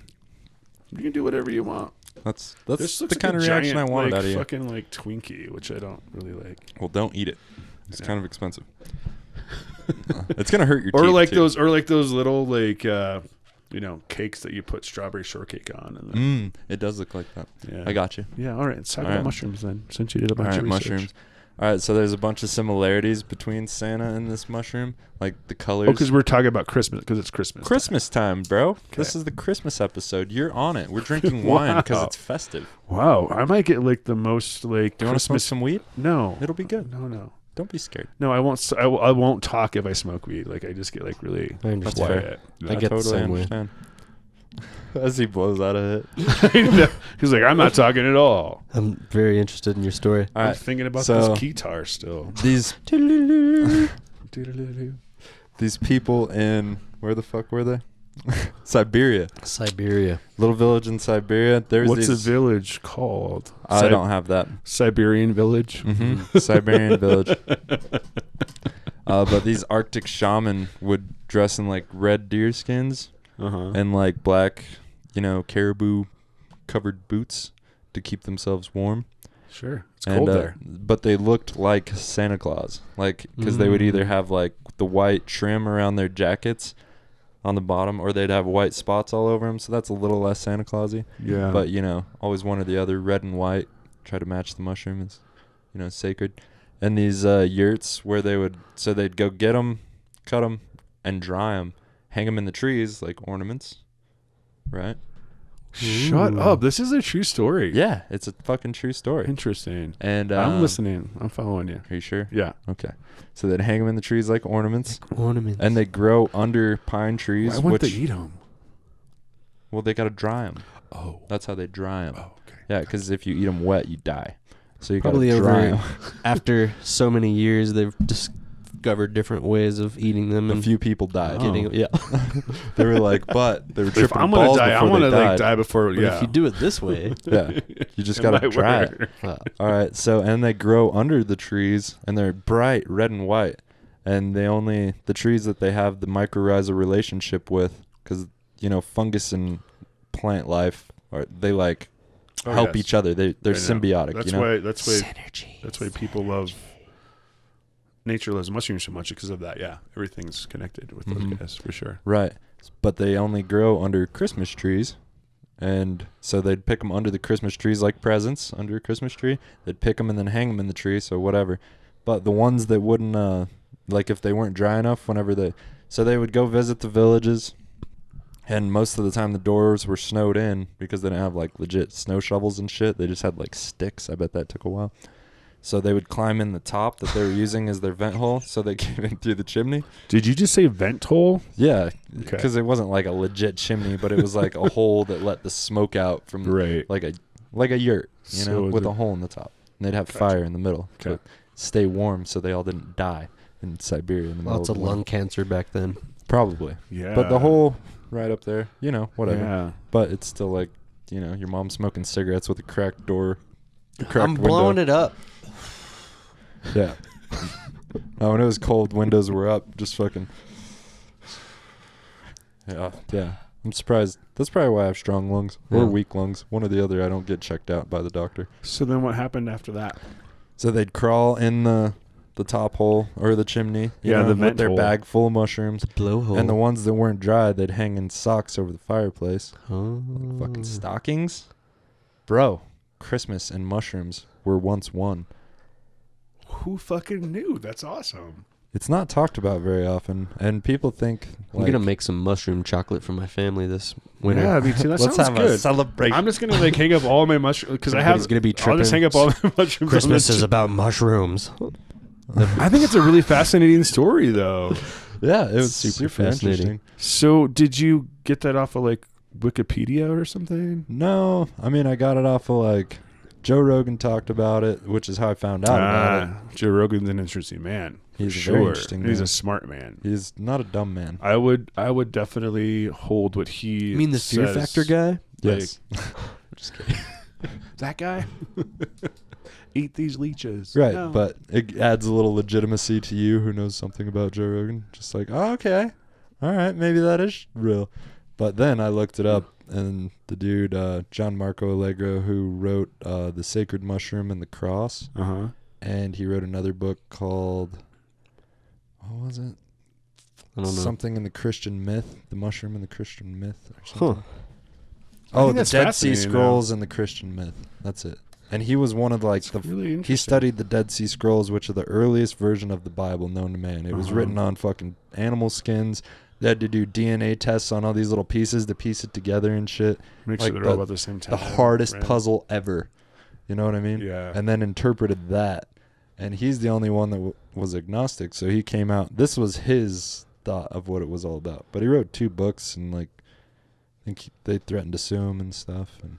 you can do whatever you want. That's This the looks kind like of a reaction giant, I wanted like, out of you. Fucking like Twinkie, which I don't really like. Well, don't eat it. It's Yeah. kind of expensive. It's gonna hurt your Or teeth like too. those little like cakes that you put strawberry shortcake on. And then, It does look like that. yeah, I got you. Yeah, all right. Let's talk All about right. mushrooms then, since you did a All bunch right, of research. mushrooms. All right, so there's a bunch of similarities between Santa and this mushroom, like the colors. Oh, because we're talking about Christmas, because it's Christmas. Christmas time, bro. This is the Christmas episode. You're on it. We're drinking wine because Wow. it's festive. Wow, I might get like the most like Do you want to smoke Christmas. some weed? No, It'll be good. no. Don't be scared. No, I won't. I won't talk if I smoke weed. Like I just get like really I understand. quiet. I get the same way. understand. As he blows out of it. He's like, I'm not talking at all. I'm very interested in your story. All I'm right, thinking about so- this guitar still. these Doodaloo. these people in where the fuck were they? Siberia, Siberia. little village in Siberia. There's What's these, a village called? I don't have that. Siberian village. Siberian village. But these Arctic shaman would dress in like red deer skins Uh-huh. and like black, caribou covered boots to keep themselves warm. Sure, it's And, cold there. But they looked like Santa Claus, like because they would either have like the white trim around their jackets on the bottom, or they'd have white spots all over them. So that's a little less Santa Clausy. Yeah, But always one or the other, red and white. Try to match the mushroom. Is sacred. And these yurts where they'd go get them, cut them, and dry them, hang them in the trees like ornaments, right? shut up. This is a true story. Yeah, it's a fucking true story. Interesting. And I'm listening. I'm following you. Are you sure? Yeah. Okay. So they'd hang them in the trees like ornaments, Ornaments. and they grow under pine trees. Why wouldn't they eat them? Well, they gotta dry them. Oh. That's how they dry them. Oh, okay. Yeah, because if you eat them wet, you die. So you Probably gotta dry over 'em. after so many years, they've discovered different ways of eating them A and few people died. getting. Yeah. They were like, but they were If tripping I'm gonna balls die, I before want to they like died. die before. But Yeah. if you do it this way, Yeah, you just It gotta might dry it. work. All right, and they grow under the trees, and they're bright red and white, and the trees that they have the mycorrhizal relationship with, because fungus and plant life they like Oh, help yes. each other. They're I know. symbiotic. That's why. That's why people love. Nature loves mushrooms so much because of that. Yeah, everything's connected with those guys for sure. Right, but they only grow under Christmas trees. And so they'd pick them under the Christmas trees like presents under a Christmas tree. They'd pick them and then hang them in the tree. So whatever. But the ones that wouldn't, like if they weren't dry enough, so they would go visit the villages, and most of the time the doors were snowed in because they didn't have like legit snow shovels and shit. They just had like sticks. I bet that took a while. So they would climb in the top that they were using as their vent hole, so they came in through the chimney. Did you just say vent hole? Yeah, because it wasn't like a legit chimney, but it was like a hole that let the smoke out from like a yurt, with a hole in the top. And they'd have fire in the middle to stay warm, so they all didn't die in Siberia. In the Lots of lung cancer back then. Probably. Yeah. But the hole right up there, whatever. Yeah. But it's still like, your mom smoking cigarettes with a cracked door. I'm blowing it up. Yeah. When it was cold, windows were up. Just fucking. Yeah. I'm surprised. That's probably why I have strong lungs or weak lungs. One or the other. I don't get checked out by the doctor. So then what happened after that? So they'd crawl in the top hole or the chimney. The with their bag full of mushrooms. Blowhole. And the ones that weren't dry, they'd hang in socks over the fireplace. Oh. Like fucking stockings. Bro, Christmas and mushrooms were once one. Who fucking knew? That's awesome. It's not talked about very often, and people think I'm gonna make some mushroom chocolate for my family this winter. Yeah, me too. That Let's sounds have good. a celebration. I'm just gonna hang up all my mushrooms because Everybody's gonna be tripping. I'll just hang up all my mushrooms. Christmas is about mushrooms. I think it's a really fascinating story, though. Yeah, it was Super super fascinating. interesting. So, did you get that off of like Wikipedia or something? No, I mean I got it off of like Joe Rogan talked about it, which is how I found out about it. Joe Rogan's an interesting man. He's for very sure. interesting. He's man. a smart man. He's not a dumb man. I would definitely hold what he. You mean the Fear says. Factor guy? Yes. Just kidding. That guy. Eat these leeches. Right, No. but it adds a little legitimacy to you who knows something about Joe Rogan. Just like, oh, okay. All right, maybe that is real. But then I looked it up, and the dude, John Marco Allegro, who wrote The Sacred Mushroom and the Cross, and he wrote another book called, what was it? I don't know. Something in the Christian Myth, The Mushroom and the Christian Myth, or something. Huh. Oh, think the that's Dead Sea fascinating, Scrolls and the Christian Myth. That's it. And he was one of Really interesting. he studied the Dead Sea Scrolls, which are the earliest version of the Bible known to man. It was written on fucking animal skins. They had to do DNA tests on all these little pieces to piece it together and shit. Make sure they're all about the same time. The hardest right? puzzle ever. You know what I mean? Yeah. And then interpreted that. And he's the only one that was agnostic. So he came out. This was his thought of what it was all about. But he wrote 2 books, and like, I think they threatened to sue him and stuff. And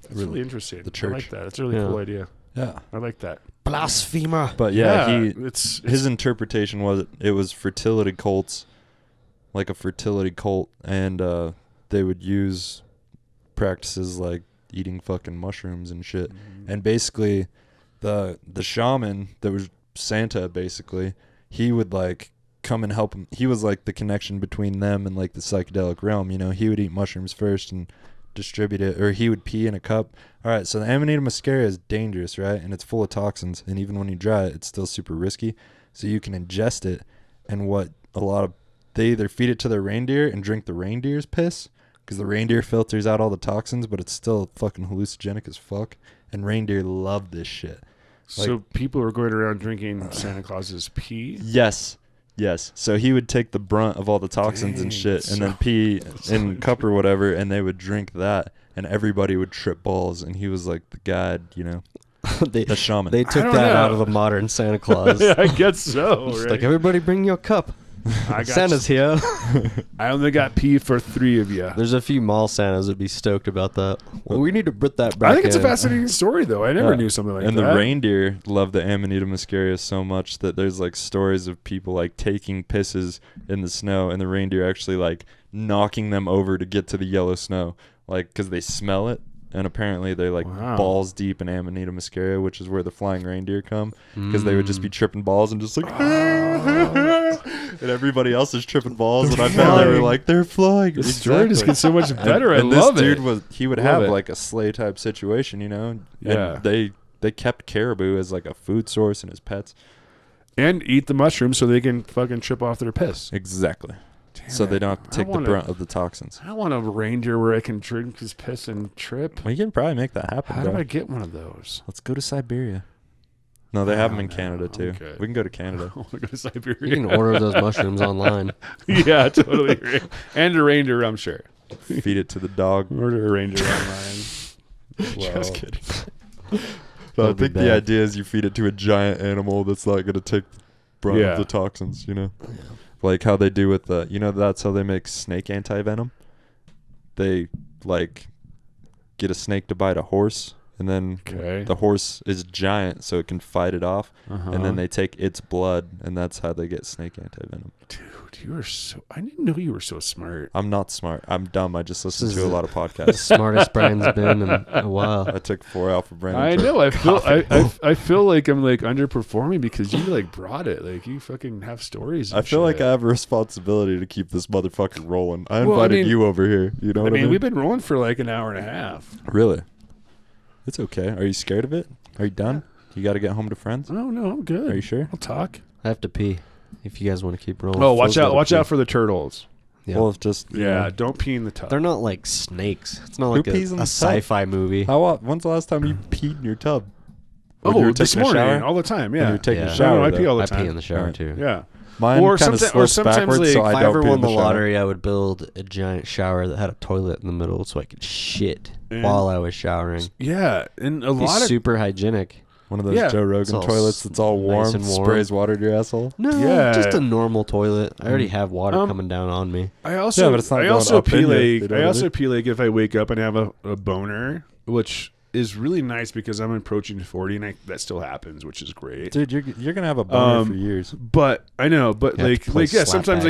That's really interesting. The church. I like that. That's a really cool idea. yeah. I like that. Blasphemer. But his interpretation was it was fertility cults, like a fertility cult, and they would use practices like eating fucking mushrooms and shit. And basically the shaman that was Santa, basically, he would like come and help him. He was like the connection between them and like the psychedelic realm. He would eat mushrooms first and distribute it, or he would pee in a cup. All right, so the Amanita muscaria is dangerous, right? And it's full of toxins, and even when you dry it, it's still super risky. So you can ingest it, and they either feed it to their reindeer and drink the reindeer's piss, because the reindeer filters out all the toxins, but it's still fucking hallucinogenic as fuck, and reindeer love this shit. So people are going around drinking Santa Claus's pee? Yes. So he would take the brunt of all the toxins and shit, and then pee in a cup or whatever, and they would drink that, and everybody would trip balls, and he was like the guide, the shaman. They took that out of the modern Santa Claus. Yeah, I guess so. It's Right? like, everybody bring your cup. Santa's here. I only got pee for 3 of you. There's a few mall Santas that'd be stoked about that. Well, we need to put that back I think it's a in. fascinating story, though. I never knew something like and that. And the reindeer love the Amanita muscaria so much that there's like stories of people like taking pisses in the snow, and the reindeer actually like knocking them over to get to the yellow snow, like because they smell it. And apparently they're like balls deep in Amanita muscaria, which is where the flying reindeer come, because they would just be tripping balls and just like, and everybody else is tripping balls. And I found they were like, they're flying. The story just gets so much better. And I love this it. dude he would have like a sleigh type situation, And they kept caribou as like a food source and as pets. And eat the mushrooms so they can fucking trip off their piss. Exactly. So they don't have to take the brunt of the toxins. I want a reindeer where I can drink his piss and trip. Well, you can probably make that happen. How bro. do I get one of those? Let's go to Siberia. No, they have them in Canada too. Okay. We can go to Canada. I want to go to Siberia. You can order those mushrooms online. Yeah, totally. And a reindeer, I'm sure. Feed it to the dog. Order a reindeer online. Just kidding. So I think the idea is you feed it to a giant animal that's not going to take brunt of the toxins, you know? Yeah. Like how they do with the, you know, that's how they make snake anti-venom. They, like, get a snake to bite a horse, and then the horse is giant, so it can fight it off, and then they take its blood, and that's how they get snake anti-venom. Dude, you are so... I didn't know you were so smart. I'm not smart. I'm dumb. I just listen to a lot of podcasts. The smartest Brian's been in a while. I took 4 Alpha Brain. I know. I feel like I'm like underperforming because you like brought it. Like you fucking have stories. I feel like I have a responsibility to keep this motherfucker rolling. I invited you over here. You know what I mean? We've been rolling for like an hour and a half. Really? It's okay. Are you scared of it? Are you done? You got to get home to friends? Oh, no, I'm good. Are you sure? I'll talk. I have to pee. If you guys want to keep rolling. Oh, watch out for the turtles. Yeah. Well, it's just don't pee in the tub. They're not like snakes. It's not like a sci-fi movie. When's the last time you peed in your tub? This morning, all the time. Yeah, when you're taking a shower. I pee all the time. I pee in the shower too. Yeah. Mine kind of slopes backwards, like, so I if I don't ever pee in won the the shower. lottery, I would build a giant shower that had a toilet in the middle, so I could shit while I was showering. Yeah, and a lot of super hygienic. One of those Joe Rogan toilets that's all warm, nice warm, sprays water to your asshole. No, just a normal toilet. I already have water coming down on me. I also, but it's not I also going up in pee you, like I also pee like if I wake up and have a boner, which is really nice because I'm approaching 40 and that still happens, which is great. Dude, you're gonna have a boner for years. But I know, but sometimes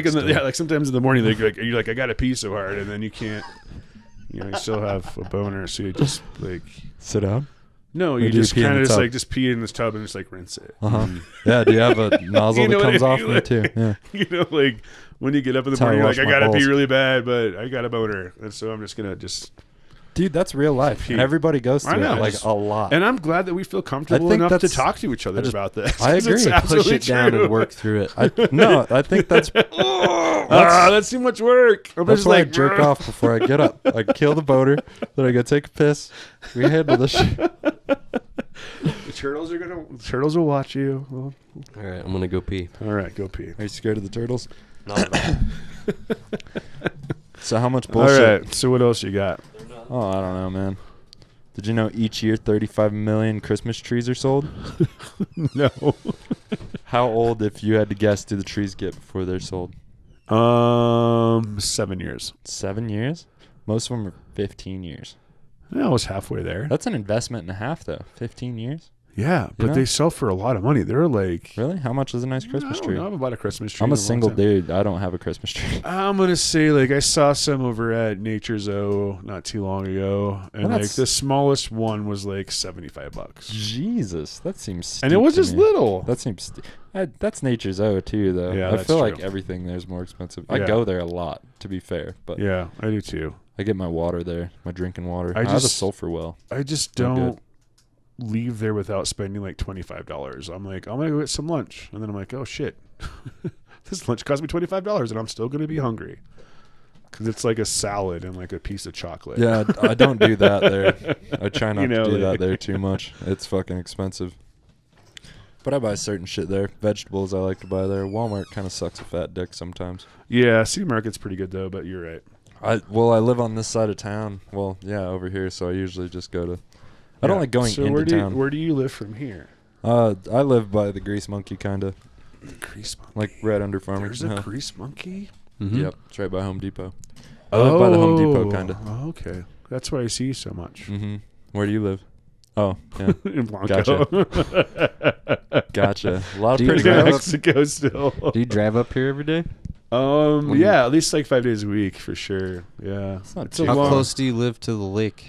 sometimes in the morning you're like I gotta pee so hard, and then you can't. You still have a boner, so you just like sit down. No, you just kind of just pee in this tub and just like rinse it. Yeah, do you have a nozzle that comes off me too? Yeah. Like when you get up in the morning, you're like I gotta pee really bad, but I got a boner, and so I'm just gonna Dude, that's real life. And everybody goes through it like a lot. And I'm glad that we feel comfortable enough to talk to each other about this. I agree. Push it down and work through it. I think that's... that's too much work. That's why I jerk off before I get up. I kill the boner, then I go take a piss. We handle this shit. The turtles will watch you. All right, I'm gonna go pee. All right, go pee. Are you scared of the turtles? Not at all. So how much bullshit? All right, so what else you got? Oh, I don't know, man. Did you know each year 35 million Christmas trees are sold? No. How old, if you had to guess, do the trees get before they're sold? 7 years. 7 years? Most of them are 15 years. I was halfway there. That's an investment and a half, though. 15 years? Yeah, but they sell for a lot of money. They're like... Really? How much is a nice Christmas tree? I haven't bought a Christmas tree. I'm a single dude. I don't have a Christmas tree. I'm going to say, like, I saw some over at Nature's O not too long ago. And, like, the smallest one was, like, $75. Jesus. That seems steep. And it was just little. That seems... that's Nature's O, too, though. Yeah, I feel like everything there's more expensive. I go there a lot, to be fair. But yeah, I do, too. I get my water there, my drinking water. I have a sulfur well. I just don't leave there without spending like $25. I'm like, I'm gonna go get some lunch, and then I'm like, oh shit, this lunch cost me $25, and I'm still gonna be hungry because it's like a salad and like a piece of chocolate. Yeah, I don't do that there. I try not to do that there too much. It's fucking expensive. But I buy certain shit there. Vegetables I like to buy there. Walmart kind of sucks a fat dick sometimes. Yeah, City Market's pretty good though, but you're right. I live on this side of town. Well, yeah, over here, so I usually just go to... I don't like going into town. Where do you live from here? I live by the Grease Monkey, kind of. Grease Monkey? Like right under Farmington There's a Hill. Grease Monkey? Mm-hmm. Yep, it's right by Home Depot. I live by the Home Depot, kind of. Oh, okay. That's why I see you so much. Mm-hmm. Where do you live? Oh, yeah. In Blanco. Gotcha. A lot of pretty guys. girls. Mexico still. Do you drive up here every day? Yeah, at least like 5 days a week for sure. Yeah. How close do you live to the lake?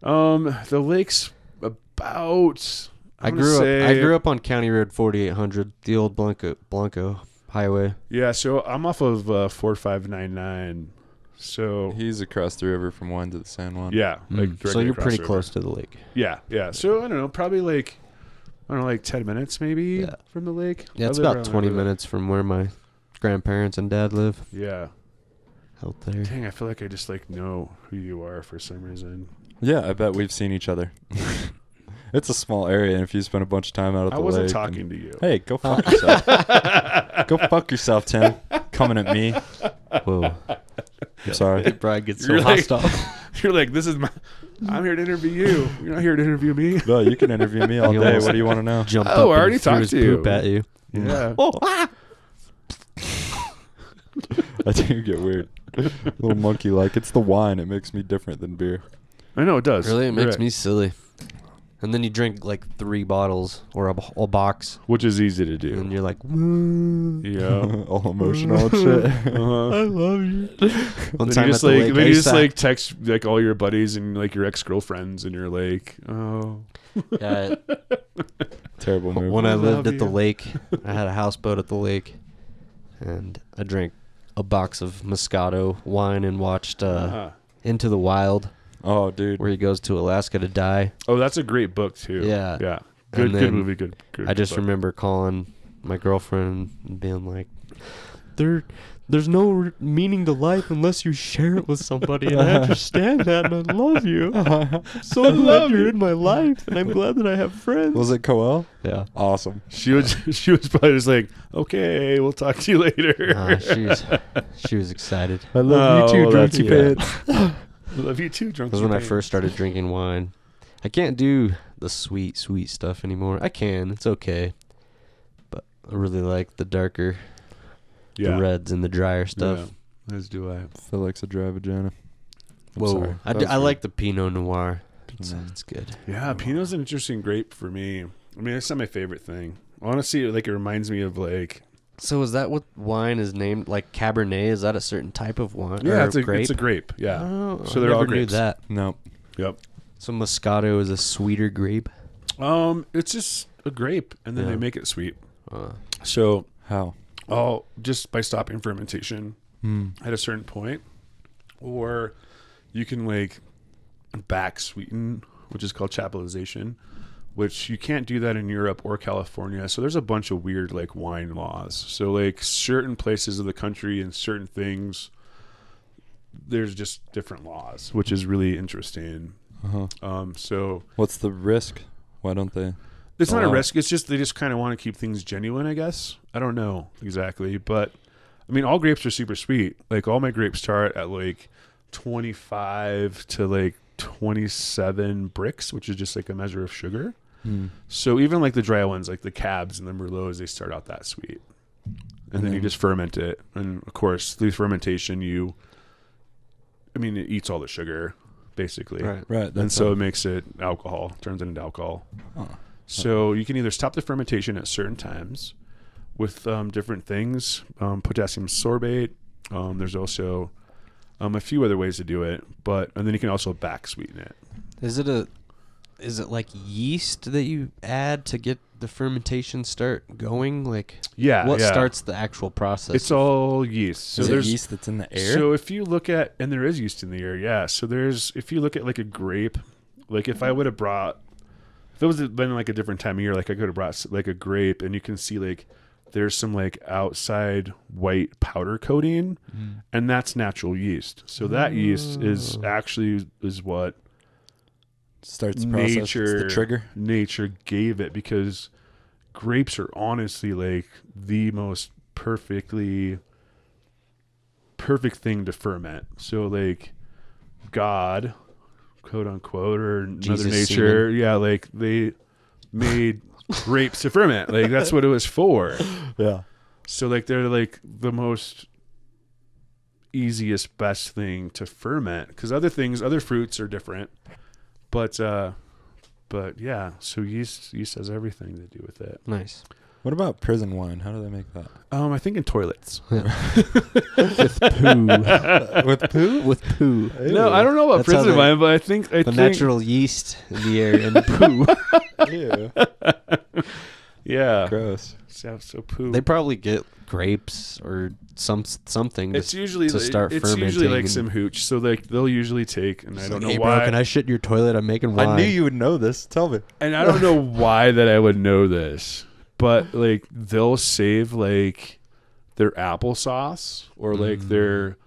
The lake's about... I grew up on County Road 4800, the old Blanco Highway. Yeah, so I'm off of 4599. So he's across the river from one to the San Juan. Yeah, like so you're pretty close to the lake. Yeah. So I don't know, probably like 10 minutes maybe from the lake. Yeah, it's about 20 minutes from where my grandparents and dad live. Yeah. Out there. Dang, I feel like I just like know who you are for some reason. Yeah, I bet we've seen each other. It's a small area, and if you spend a bunch of time out at the lake. I wasn't talking to you. Hey, go fuck yourself. Go fuck yourself, Tim. Coming at me. Whoa. I'm sorry. Brian gets so You're like- hostile. You're like, this is my. I'm here to interview you. You're not here to interview me. No, you can interview me all You day. almost What do you want to know? Jumped Oh, up I already and threw talked his to you. poop at you. Yeah. Oh, I think you get weird. A little monkey-like. It's the wine. It makes me different than beer. I know it does. really? It You're makes right. me silly. And then you drink like 3 bottles or a box, Which is easy to do. and you're like, "Woo." Yeah. All emotional and shit. Uh-huh. love you. One Then time you at just the like, lake, then you just ASAP. like text like all your buddies and like your ex-girlfriends, and you're like, oh. Yeah, Terrible move. when I I lived love at the you. lake, I had a houseboat at the lake, and I drank a box of Moscato wine and watched Uh-huh. Into the Wild, Oh, dude. where he goes to Alaska to die. Oh, that's a great book too. Yeah. Yeah. And Good then movie. Good. I just book. remember calling my girlfriend and being like, "There's no meaning to life unless you share it with somebody, and I understand that, and I love you. So glad you're in my life, and I'm glad that I have friends." Was it Coel? Yeah. Awesome. She was probably just like, okay, we'll talk to you later. She was excited. I love you too, Drunky Pants. I love you too, drunk. Because when I first started drinking wine, I can't do the sweet stuff anymore. I can, it's okay, but I really like the darker, the reds and the drier stuff. Yeah, as do I. Phil likes a dry vagina. I'm Whoa, sorry. I That was like weird. the Pinot Noir. Mm. It's good. Yeah, Pinot's an interesting grape for me. I mean, it's not my favorite thing. Honestly, like it reminds me of like. So is that what wine is named? Like Cabernet? Is that a certain type of wine? Yeah, or it's a grape? It's a grape. Yeah. Oh, So I they're all never knew grapes. that. No. Yep. So Moscato is a sweeter grape. It's just a grape, and then Yeah. they make it sweet. Uh, So, How? just by stopping fermentation at a certain point, or you can like back sweeten, which is called chapelization, which you can't do that in Europe or California. So there's a bunch of weird like wine laws. So like certain places of the country and certain things, there's just different laws, which is really interesting. Uh-huh. So What's the risk? Why don't they? it's not a allow- risk. It's just they just kind of want to keep things genuine, I guess. I don't know exactly, but I mean, all grapes are super sweet. Like all my grapes start at like 25 to like 27 bricks, which is just like a measure of sugar. So even like the dry ones, like the cabs and the merlots, they start out that sweet, and then you just ferment it. And of course, through fermentation, it eats all the sugar, basically. Right. And so it makes it alcohol, turns it into alcohol. So you can either stop the fermentation at certain times with different things, potassium sorbate. There's also a few other ways to do it, and then you can also back sweeten it. Is it like yeast that you add to get the fermentation start going? Like, what starts the actual process? It's all yeast. So Is it there's yeast that's in the air? So if you look at, and there is yeast in the air, yeah. So if you look at like a grape, like if I would have brought, if it was been like a different time of year, like I could have brought like a grape, and you can see like there's some like outside white powder coating, and that's natural yeast. So that yeast is what starts the process. It's nature the trigger. Nature gave it, because grapes are honestly like the most perfect thing to ferment. So like God, quote unquote, or Jesus Mother Nature, like they made grapes to ferment. Like that's what it was for. Yeah. So like they're like the most easiest, best thing to ferment, because other fruits are different. But yeah, so yeast has everything to do with it. nice. What about prison wine? How do they make that? I think in toilets. With poo? With poo. No, I don't know about That's how prison they- wine, but I think The natural yeast in the air and poo. Ew. Yeah. Gross. So poo. They probably get grapes or something. It's usually to start it's usually fermenting like and- some hooch. So they'll usually take, and I don't know hey, why. bro, can I shit in your toilet? I'm making wine. I knew you would know this. Tell me. And I don't know why that I would know this, but like they'll save like their applesauce or like their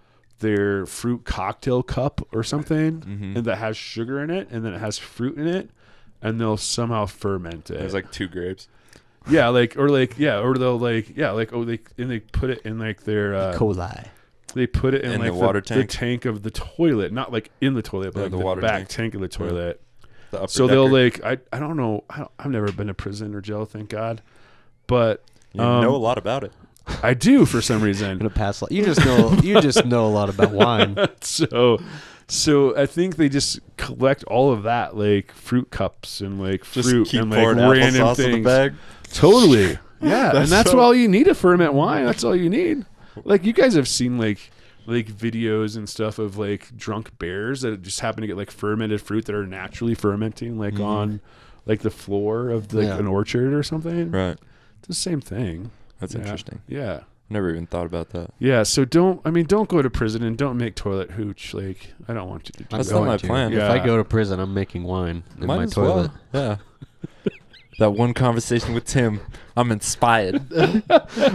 fruit cocktail cup or something, and that has sugar in it, and then it has fruit in it, and they'll somehow ferment it. There's like 2 grapes. Yeah, or they'll they put it in like their coli. They put it in like the water tank? the tank of the toilet, not like in the toilet, but like the water back tank of the toilet. The upper So they'll decker. I don't know. I've never been to prison or jail, thank God, but You know a lot about it. I do for some reason. Gonna pass. You just know a lot about wine. So I think they just collect all of that, like fruit cups and like Just fruit keep and like pouring random applesauce things. in the bag. Totally. Yeah, and that's so- all you need to ferment wine. That's all you need. Like you guys have seen like videos and stuff of like drunk bears that just happen to get like fermented fruit that are naturally fermenting like on like the floor of like an orchard or something. Right. It's the same thing. That's interesting. Yeah. Never even thought about that. Yeah, so don't go to prison and don't make toilet hooch. Like I don't want you to do That's that. not my plan. Yeah. If I go to prison, I'm making wine in Might my as toilet. well. Yeah. That one conversation with Tim, I'm inspired. I'm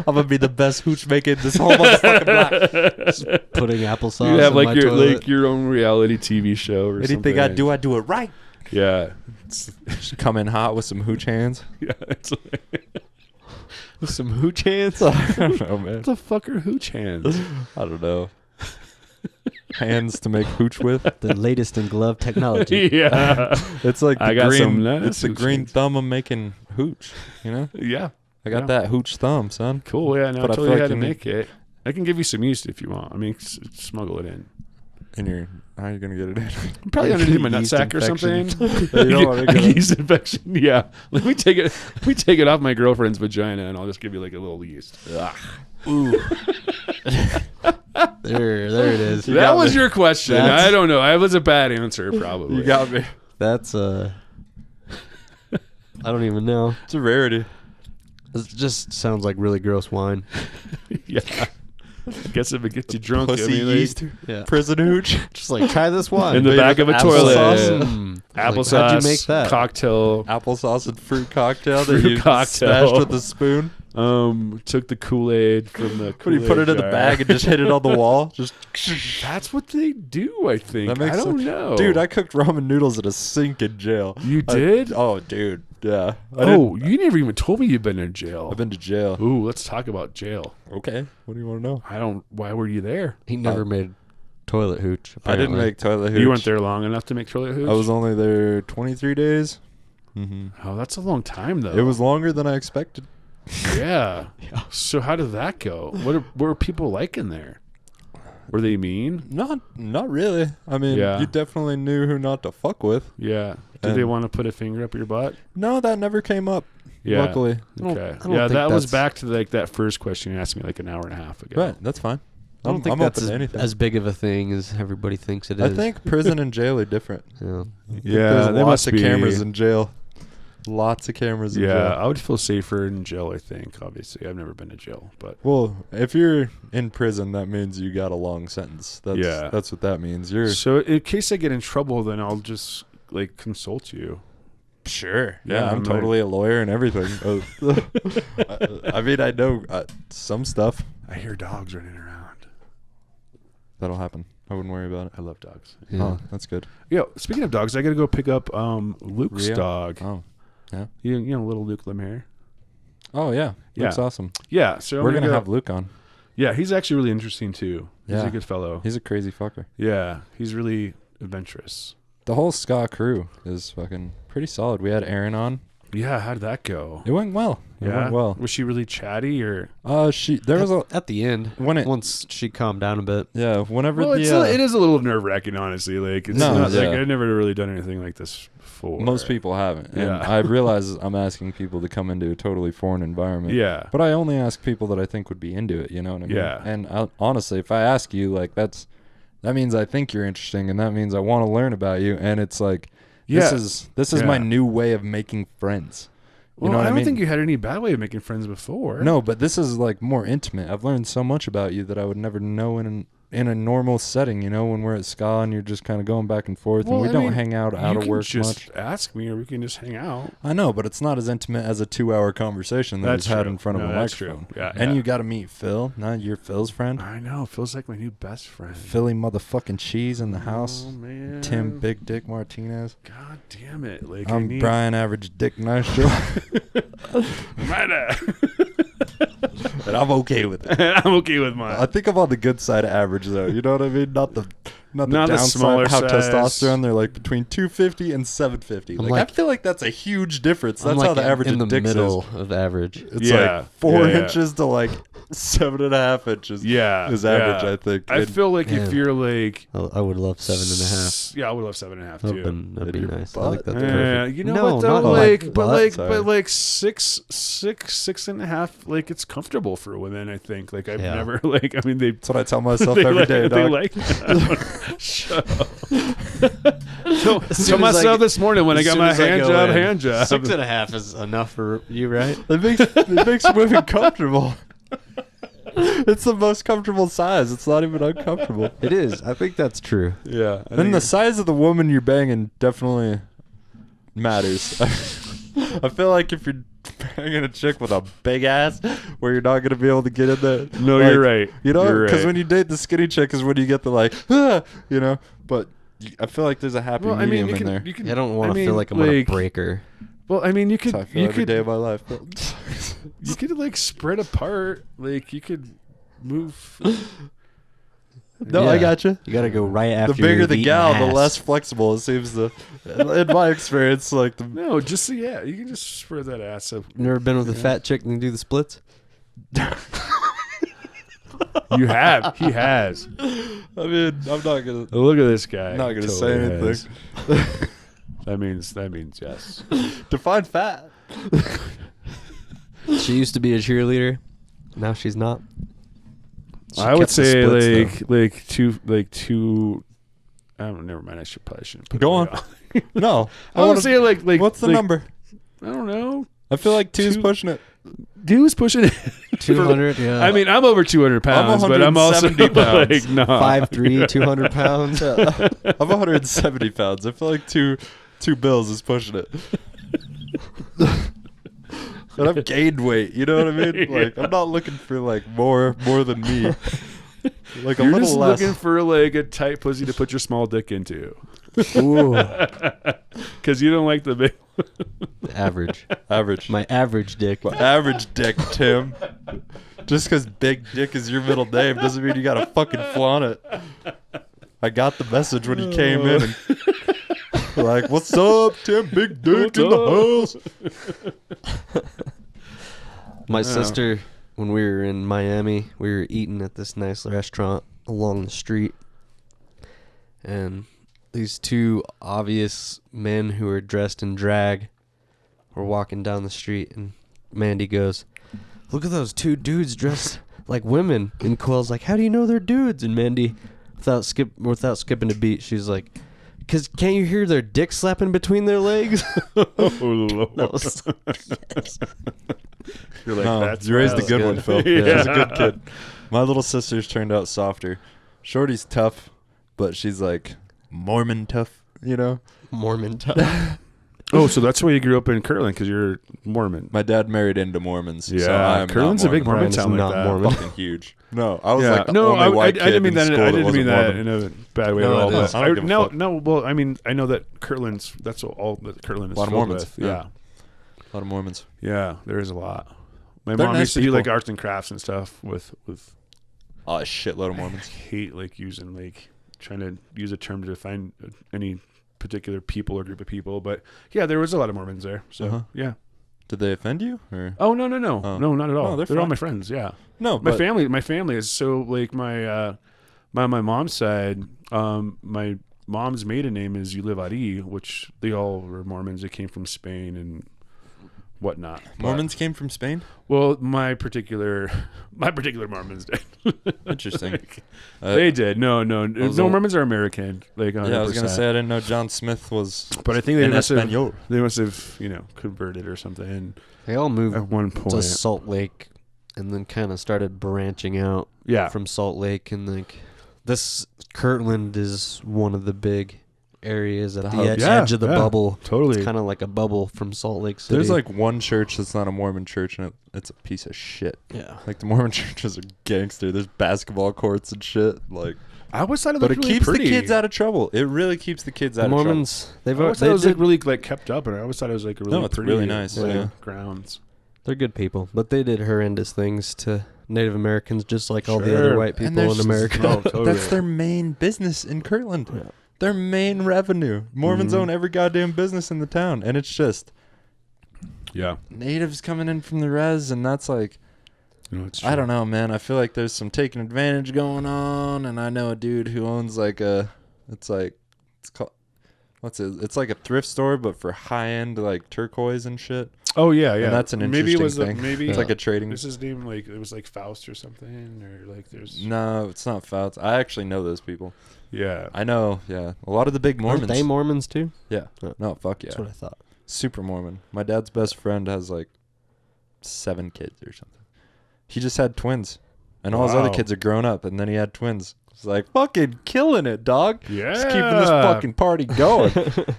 gonna be the best hooch maker in this whole motherfucking block. Putting applesauce. You have in like my your toilet. your own reality TV show or Anything something. I do it right. Yeah. Just come in hot with some hooch hands. Yeah. It's like, some hooch hands. I don't know, man. what the fuck are hooch hands? I don't know. Hands to make hooch with. The latest in glove technology. Yeah. It's like the I got green. some nice It's the hooch green hands. thumb of making hooch. You know. Yeah. I got that hooch thumb, son. Cool. Yeah. Now But I I tell feel you how like to you make it. I can give you some yeast if you want. I mean, smuggle it in. And how are you gonna get it in? I'm probably gonna do my Yeast nutsack or infection. something. You don't wanna A get it. yeast infection. Yeah. Let me take it off my girlfriend's vagina, and I'll just give you like a little yeast. Ooh. there it is. That was your question. That's- I don't know. That was a bad answer, probably. You got me. That's I don't even know. It's a rarity. It just sounds like really gross wine. Yeah. I guess if it gets you drunk, Pussy I mean, like, yeast. Yeah. Prison hooch. Just like try this wine. in the Made back with of a applesauce. toilet. Applesauce. Applesauce. How'd you make that? Cocktail. Applesauce and fruit cocktail Fruit that you cocktail. smashed with a spoon. Took the Kool-Aid from the But Kool-Aid you put it in the jar. bag and just hit it on the wall. Just That's what they do, I think. that makes I don't sense. know. Dude, I cooked ramen noodles in a sink in jail. You did? Oh, dude. Yeah. You never even told me you've been in jail. I've been to jail. Ooh, let's talk about jail. Okay. What do you want to know? Why were you there? He never made toilet hooch. I didn't apparently. make toilet hooch. You weren't there long enough to make toilet hooch? I was only there 23 days. Oh, that's a long time, though. It was longer than I expected. Yeah. So how did that go? What were people like in there? Were they mean? Not really. I mean, Yeah. you definitely knew who not to fuck with. Yeah. Did they want to put a finger up your butt? No, that never came up. Yeah. Luckily. Okay. I don't Yeah, think that was that's- back to like that first question you asked me like an hour and a half ago. Right. That's fine. I don't think I'm that's open to anything. as big of a thing as everybody thinks it is. I think prison and jail are different. Yeah. Yeah, There's they lots must of be. cameras in jail. Lots of cameras in Yeah, jail. I would feel safer in jail, I think. Obviously, I've never been to jail, but Well, if you're in prison, that means you got a long sentence. That's what that means. You're so in case I get in trouble, then I'll just like consult you. sure. Yeah, Yeah, I'm I'm totally a lawyer and everything. I mean, I know some stuff. I hear dogs running around. That'll happen. I wouldn't worry about it. I love dogs. Yeah. Oh, that's good. Yeah, speaking of dogs, I got to go pick up Luke's Rhea? dog. Oh, yeah. You know, little Luke Lemire. Oh, yeah. Yeah. Luke's awesome. Yeah, so We're I'm going to go- have Luke on. Yeah, he's actually really interesting too. He's Yeah. a good fellow. He's a crazy fucker. Yeah, he's really adventurous. The whole ska crew is fucking pretty solid. We had Aaron on. Yeah, how did that go? It went well. It Yeah, went well. Was she really chatty or? There was a At the end, once she calmed down a bit. whenever Well, the it is a little nerve wracking, honestly. Like it's No, not like yeah. I've never really done anything like this before. most people haven't. And Yeah. I realize I'm asking people to come into a totally foreign environment. Yeah. But I only ask people that I think would be into it, you know what I mean? Yeah. And honestly, if I ask you, like, that means I think you're interesting, and that means I want to learn about you, and it's like this is my new way of making friends. You Well, know what I I don't mean? think you had any bad way of making friends before. No, but this is like more intimate. I've learned so much about you that I would never know in in a normal setting, when we're at ska and you're just kind of going back and forth, and we don't hang out of work just much. Ask me, or we can just hang out. I know, but it's not as intimate as a 2-hour conversation that That's we've had true. in front of a That's microphone. true. Yeah, and you got to meet Phil. Now you're Phil's friend. I know. Phil's like my new best friend. Philly motherfucking cheese in the house. Oh man. Tim Big Dick Martinez. God damn it! Like I'm Brian Average Dick Nitro. And I'm okay with it. I'm okay with mine. I think I'm on the good side of average, though. You know what I mean? Not the Not the downside. smaller How size. testosterone, they're like between 250 and 750. I feel like that's a huge difference. That's how the average in the dicks middle is. of average. It's like 4 inches to like 7.5 inches. Yeah, is average. I think. I feel like if you're like, I would love 7.5. Yeah, I would love 7.5 too. That'd be nice. I butt. think that's Yeah, perfect. you know No, what though? not Like, butt. but like 6.5. Like it's comfortable for women. I think. Like I've never like. I mean, That's what I tell myself they every like, day, They dog. like. Shut up. Tell myself this morning when I got my hand job. 6.5 is enough for you, right? It makes women comfortable. It's the most comfortable size. It's not even uncomfortable. It is. I think that's true. Yeah. And the size of the woman you're banging definitely matters. I feel like if you're banging a chick with a big ass, where you're not gonna be able to get in there. No, you're right. Because when you date the skinny chick is when you get the like, But I feel like there's a happy medium in there. I don't want to feel like I'm on a breaker. Well, I mean, you could. That's how I feel every day of my life. You could like spread apart. Like you could move. No, I got you. You got to go right after. The bigger the gal, the ass. less flexible it seems to. In my experience, like the No, just you can just spread that ass up. Never been with a fat chick and do the splits? You have. He has. I mean, I'm not gonna. Look at this guy. Not gonna say Totally anything. has. That means yes. Define fat. She used to be a cheerleader. Now she's not. She I would kept the say splits, like two. I don't. Never mind. Probably shouldn't. Put Go it on. out. No, I would say like. What's the number? I don't know. I feel like two's pushing it. Dude's pushing it. 200, yeah. I mean, I'm over 200 pounds, but I'm also 170 pounds. like, nah. 5'3", 200 pounds. I'm 170 pounds. I feel like two bills is pushing it. But I've gained weight. You know what I mean? Like I'm not looking for like more than me. Like a You're little just less. looking for like a tight pussy to put your small dick into. Ooh. Because you don't like the big. Average. Average. My average dick. My average dick, Tim. Just because big dick is your middle name doesn't mean you gotta fucking flaunt it. I got the message when he came in and like, what's up, Tim? Big dick in the house. My sister, when we were in Miami, we were eating at this nice restaurant along the street. And these two obvious men who are dressed in drag were walking down the street. And Mandy goes, "Look at those two dudes dressed like women." And Quill's like, "How do you know they're dudes?" And Mandy, without skipping a beat, she's like, "'Cause can't you hear their dick slapping between their legs?" Oh, Lord. That was, yes. You're like, No, that's you raised a that's good good. one, Phil. Yeah. She's a good kid. My little sister's turned out softer. Shorty's tough, but she's like Mormon tough, you know? Mormon tough. Oh, so that's why you grew up in Kirtland, because you're Mormon. My dad married into Mormons. Yeah, so I'm Kirtland's not a big Mormon Brian is town like not that. Mormon. Fucking huge. No, I was Yeah. like the No, only white I didn't kid mean in that. school I didn't mean that wasn't in Mormon. a bad way No, at all. it But is. I don't give a fuck. no. Well, I mean, I know that Kirtland's. That's all that Kirtland is. A lot of filled Mormons, with. yeah. Yeah. A lot of Mormons. Yeah, there is a lot. My They're mom nice used to do people. like arts and crafts and stuff with. Oh, a shitload of I Mormons. hate like using like trying to use a term to define any particular people or group of people, but yeah, there was a lot of Mormons there. So Uh-huh. yeah. Did they offend you? Or Oh no, Oh. no, not at all. No, they're they're all fine. my friends. Yeah. no, My but family is so like my mom's side. My mom's maiden name is Ulivari, which they all were Mormons. They came from Spain and whatnot. Mormons came from Spain? Well, my particular Mormons did. Interesting. They did. No, was no. all- Mormons are American. Like 100%. Yeah, I was going to say I didn't know John Smith was but I think they in must Espanol. have. They must have, converted or something They all moved at one point. to Salt Lake and then kind of started branching out Yeah. from Salt Lake and like This Kirtland is one of the big areas at the hub. edge of the bubble. Totally. It's kind of like a bubble from Salt Lake City. There's like one church that's not a Mormon church, and it's a piece of shit. Yeah. Like the Mormon churches are gangster. There's basketball courts and shit. Like, I always thought it but looked it really keeps pretty. the kids out of trouble. It really keeps the kids out The of trouble. Mormons, I always thought it was like really like kept up, and I always thought it was like a really it's pretty, really nice, like, yeah. grounds. they're good people, but they did horrendous things to Native Americans, just like all the other white people in America. Totally. That's their main business in Kirtland. Yeah. Their main revenue. Mormons own every goddamn business in the town, and it's just natives coming in from the res, and that's like, I don't know, man. I feel like there's some taking advantage going on, and I know a dude who owns like it's called, it's like a thrift store, but for high end like turquoise and shit. Oh yeah. And that's an interesting maybe it was thing. Maybe it's like a trading. Is his name like it was like Faust or something, or like there's No, it's not Faust. I actually know those people. Yeah, I know. Yeah, a lot of the big Mormons. Aren't they Mormons too? Yeah. No, fuck yeah. That's what I thought. Super Mormon. My dad's best friend has like 7 kids or something. He just had twins, and all his other kids are grown up, and then he had twins. It's like fucking killing it, dog. Yeah, He's keeping this fucking party going.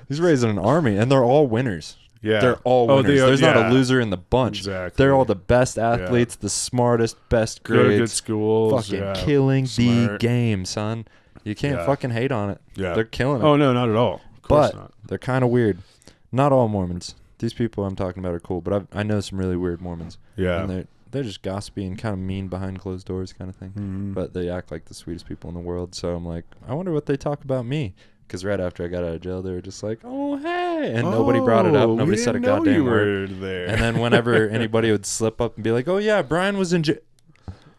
He's raising an army, and they're all winners. Yeah, they're all winners. There's not a loser in the bunch. Exactly. They're all the best athletes, the smartest, best Go to grades. good schools. Fucking killing the Smart. game, son. You can't fucking hate on it. Yeah, they're killing it. Oh no, not at all. Of course But not. they're kind of weird. Not all Mormons. These people I'm talking about are cool, but I know some really weird Mormons. Yeah, And they're just gossipy and kind of mean behind closed doors kind of thing. Mhm. But they act like the sweetest people in the world. So I'm like, I wonder what they talk about me. Because right after I got out of jail, they were just like, oh, hey. And nobody brought it up. we Nobody said a didn't know goddamn you word. were there. And then whenever anybody would slip up and be like, oh, yeah, Brian was in jail.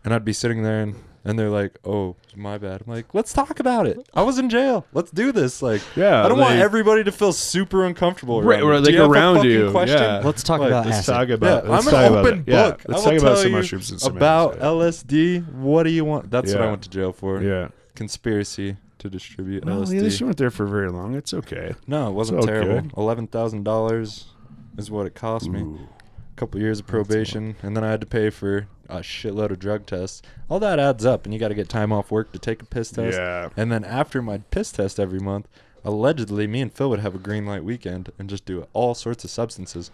And I'd be sitting there and they're like, oh, my bad. I'm like, let's talk about it. I was in jail. Let's do this. Like, yeah, I don't want like- everybody to feel super uncomfortable Right, around me. like Do you have a around fucking you, question? yeah. Let's talk Like, about Let's acid. talk about. Yeah, let's I'm talk an about open it. Yeah, book. let's I talk will about tell some you mushrooms and some about acid. LSD. What do you want? That's what I Yeah. went to jail for. Yeah. Conspiracy to distribute Well, LSD. at least you weren't there for very long. It's okay. No, it wasn't It's terrible. okay. $11,000 is what it cost me. Ooh. A couple years of probation, and then I had to pay for a shitload of drug tests. All that adds up, and you got to get time off work to take a piss test. Yeah. And then after my piss test every month, allegedly, me and Phil would have a green light weekend and just do all sorts of substances.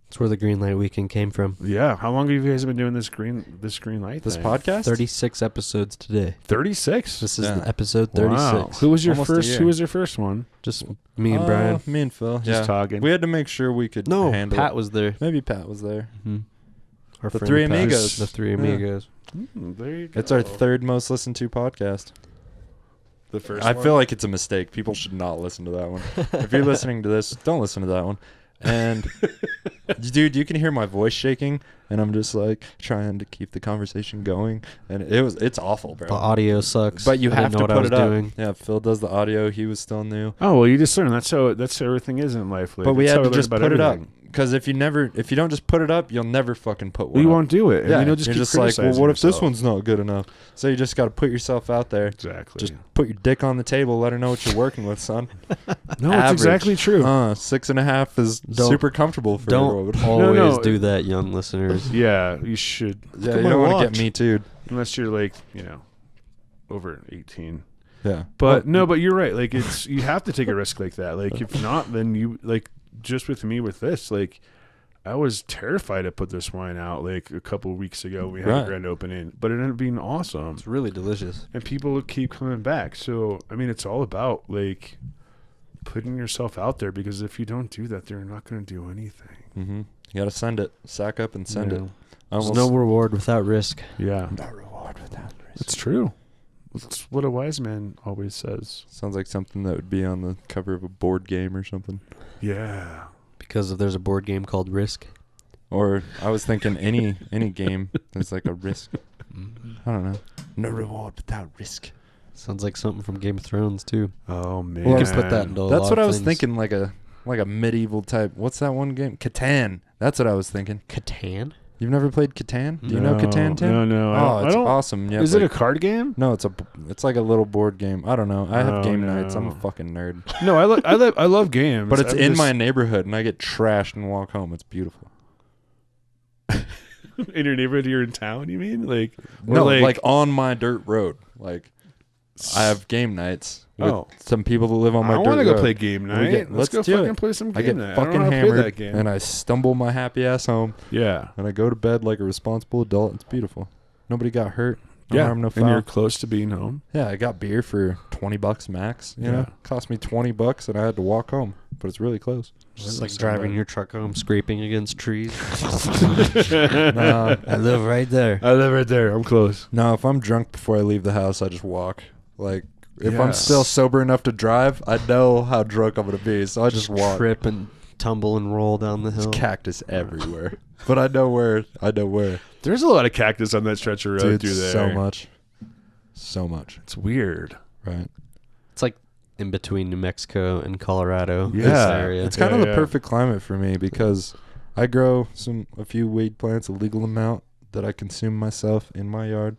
That's where the Green Light Weekend came from. Yeah. How long have you guys been doing this green light? This thing? podcast? 36 episodes today. 36. This is Yeah. episode 36. Wow. Who was your Almost a first? year. Who was your first one? Just me and Brian. Me and Phil. Just talking. We had to make sure we could No, handle Pat it. was there. Maybe Pat was there. Mm-hmm. Our The friend Three Pat. Amigos. The Three Yeah. Amigos. There you go. It's our 3rd most listened to podcast. The first. I one? feel like it's a mistake. People should not listen to that one. If you're listening to this, don't listen to that one. And dude, you can hear my voice shaking, and I'm just like trying to keep the conversation going, and it's awful, bro. The audio sucks. But you I have didn't know to what I put was it up. doing. Yeah, Phil does the audio. He was still new, Oh well, you just learn. That's how everything is in life. Like, but we that's had how to learn just about put it up. everything. Because if you don't just put it up, you'll never fucking put one We up. won't do it. Yeah, And you'll just you're keep just like, well, criticizing what if this yourself. one's not good enough? So you just got to put yourself out there. Exactly. Just put your dick on the table. Let her know what you're working with, son. no, it's Average. exactly true. 6.5 is Don't- super comfortable for Don't everyone. always no. do that, young listeners. Yeah, you should. Yeah, Come you on, don't want watch. to get me too. Unless you're like, over 18. Yeah, But no, but you're right. Like you have to take a risk like that. Like if not, then you like just with me with this. Like I was terrified to put this wine out like a couple of weeks ago. We had Right. a grand opening, but it ended up being awesome, It's really delicious. and people keep coming back. So I mean, it's all about like putting yourself out there, because if you don't do that, they're not going to do anything. Mm-hmm. You got to send it. Sack up and send Yeah. it. There's Almost no reward without risk. Yeah, no reward without risk. it's true. It's what a wise man always says. Sounds like something that would be on the cover of a board game or something. Yeah. Because if there's a board game called Risk. Or I was thinking any game there's like a risk. I don't know. No reward without risk. Sounds like something from Game of Thrones, too. Oh man. You can put that into a That's lot what of I was things. thinking, like a medieval type. What's that one game? Catan. That's what I was thinking. Catan? You've never played Catan? Do you know Catan, Tim? No. Oh, it's awesome. Yeah, Is it a card game? No, it's like a little board game. I don't know. I have Oh, game nights. I'm a no. fucking nerd. No, I love games. But it's I'm in just- my neighborhood, and I get trashed and walk home. It's beautiful. in your neighborhood. You're in town. You mean like or No, like on my dirt road. Like I have game nights. Oh, some people that live on my I dirt want to go road. play game night. Let's go do fucking it. play some game I get night. fucking I don't know how to hammered play that game. and I stumble my happy ass home. Yeah. And I go to bed like a responsible adult. It's beautiful. Nobody got hurt. No Yeah. harm, no foul. And you're close to being home. Yeah, I got beer for $20 max. You Yeah. know, cost me $20 and I had to walk home, but it's really close. Just like driving your truck home, scraping against trees. Nah, I live right there. I live right there. I'm close. no, if I'm drunk before I leave the house, I just walk. Like, if I'm Yes. still sober enough to drive, I know how drunk I'm gonna be, so I just walk. Trip and tumble and roll down the There's hill. cactus everywhere, but I know where. There's a lot of cactus on that stretch of road Dude, through there. so much. It's weird. Right? It's like in between New Mexico and Colorado. Yeah. This area. It's kind of the yeah. perfect climate for me because I grow a few weed plants, a legal amount that I consume myself in my yard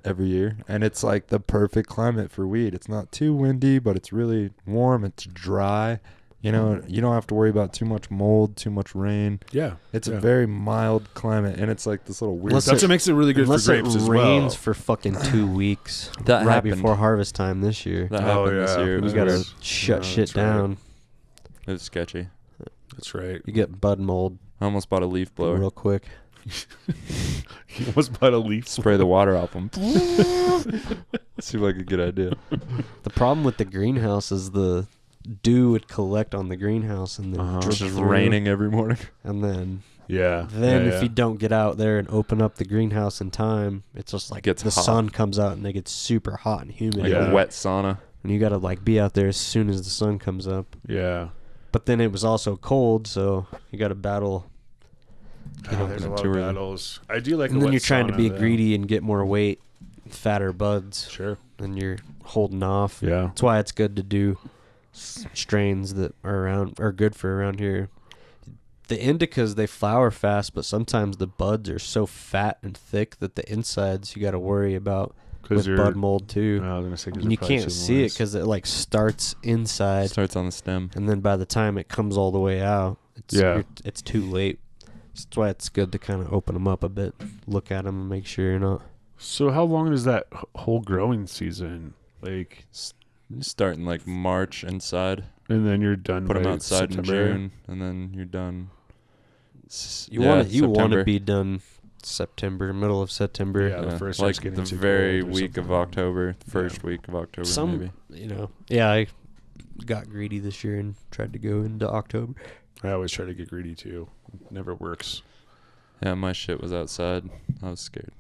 every year, and it's like the perfect climate for weed. It's not too windy, but it's really warm. It's dry. You know, you don't have to worry about too much mold, too much rain. Yeah. It's Yeah. a very mild climate, and it's like this little weird. Unless That's what makes it really good for Unless grapes it as rains well. for fucking 2 weeks. That right happened. before harvest time this year. That Oh, happened this yeah. year. It You was gotta weird. shut shit that's right. down. It was sketchy. That's right. You get bud mold I almost bought a leaf blower. real quick. He almost bought a leaf. Spray the water off them. Seemed like a good idea. The problem with the greenhouse is the dew would collect on the greenhouse and then drip It's just through, raining every morning. And then Yeah. if you don't get out there and open up the greenhouse in time, it's just like Gets the hot. sun comes out and it gets super hot and humid. Like Yeah. a wet sauna. And you gotta like be out there as soon as the sun comes up. Yeah. But then it was also cold, so you gotta battle. There's a lot of battles. I do like. And a then wet you're trying to sauna, be though. greedy and get more weight, fatter buds, Sure. and you're holding off. Yeah. That's why it's good to do strains that are good for around here. The indicas, they flower fast, but sometimes the buds are so fat and thick that the insides you got to worry about with bud mold too. I was gonna say, 'cause And they're you probably can't too see it moist. because it like starts inside, Starts on the stem. and then by the time it comes all the way out, it's too late. That's why it's good to kind of open them up a bit, look at them, and make sure you're not. So how long is that whole growing season? Like, You start in like March inside. and then you're done. Put them by outside September? in June, and then you're done. You want to September. be done September, middle of September. Yeah, the first like starts getting the too very cold or week of something. October, first week of October maybe. Yeah, I got greedy this year and tried to go into October. I always try to get greedy too. Never works. Yeah, my shit was outside. I was scared,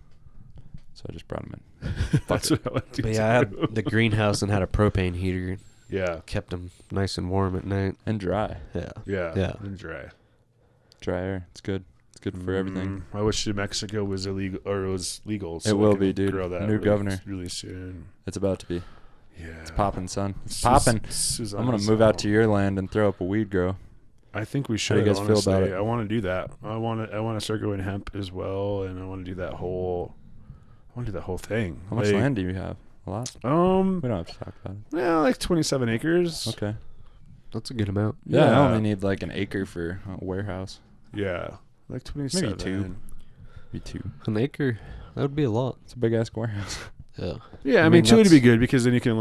so I just brought them in. That's what I like to But do. yeah, I had the greenhouse and had a propane heater. Yeah. Kept them nice and warm at night. And dry, Yeah. Yeah. And dry. dry air. It's good. It's good for everything. I wish New Mexico was illegal, or it was legal. So It I will can be, dude. grow that New really, governor. really soon. It's about to be. Yeah. It's popping, son. It's Sus- popping. Susanna's I'm gonna move out out. to your land and throw up a weed grow. I think we should. do you guys feel about honestly. it? I want to do that. I want to start growing hemp as well, and I want to do that whole. I want to do that whole thing. How much land do you have? A lot. We don't have to talk about it. Yeah, like 27 acres. Okay. That's a good amount. Yeah, I Yeah. only need like an acre for a warehouse. Yeah, like 27. Maybe 2. Maybe 2. An acre, that would be a lot. It's a big ass warehouse. Yeah. Yeah, I I mean mean, 2 would that's- be good because then you can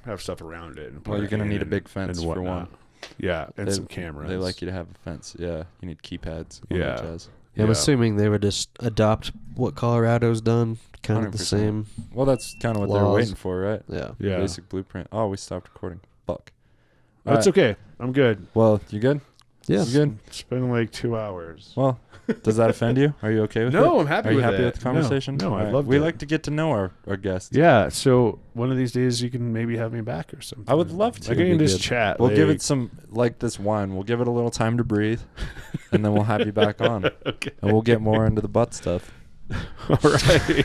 have stuff around it. And Well, you're gonna parking need a and- big fence and for whatnot. one. Yeah, and some cameras. They like you to have a fence. Yeah, you need keypads. all Yeah. that jazz. Yeah, I'm Yeah. assuming they would just adopt what Colorado's done, kind of the 100%. same. Well, that's kind of what they're Laws. waiting for, right? Yeah. Yeah, Basic blueprint. Oh, we stopped recording. Fuck. that's Alright. okay. I'm good. Well, you good? Yeah. You good? It's been like 2 hours. Well, does that offend you? Are you okay with it? No, I'm happy Are you with happy it. with the conversation? No, I Alright. loved We it. like to get to know our guests. Yeah, so one of these days you can maybe have me back or something. I would love to. Like I can Be just good. chat. We'll give like- it some, like this wine. We'll give it a little time to breathe, and then we'll have you back on, Okay. and we'll get more into the butt stuff. All right.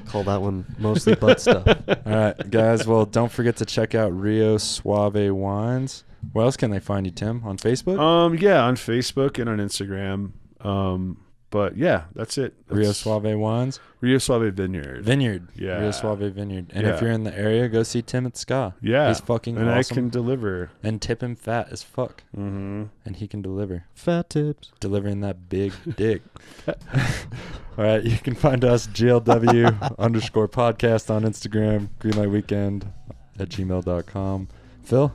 Call that one mostly butt stuff. All right, guys. Well, don't forget to check out Rio Suave Wines. Where else can they find you, Tim? On Facebook? Yeah, on Facebook and on Instagram. But yeah, that's it. Rio Suave Wines. Rio Suave Vineyard. Yeah. Rio Suave Vineyard. And Yeah. if you're in the area, go see Tim at Ska. Yeah. He's fucking and awesome. I can deliver. And tip him fat as fuck. Mm-hmm. And he can deliver. Fat tips. Delivering that big dick. All right. You can find us GLW_podcast on Instagram. greenlightweekend@gmail.com. Phil?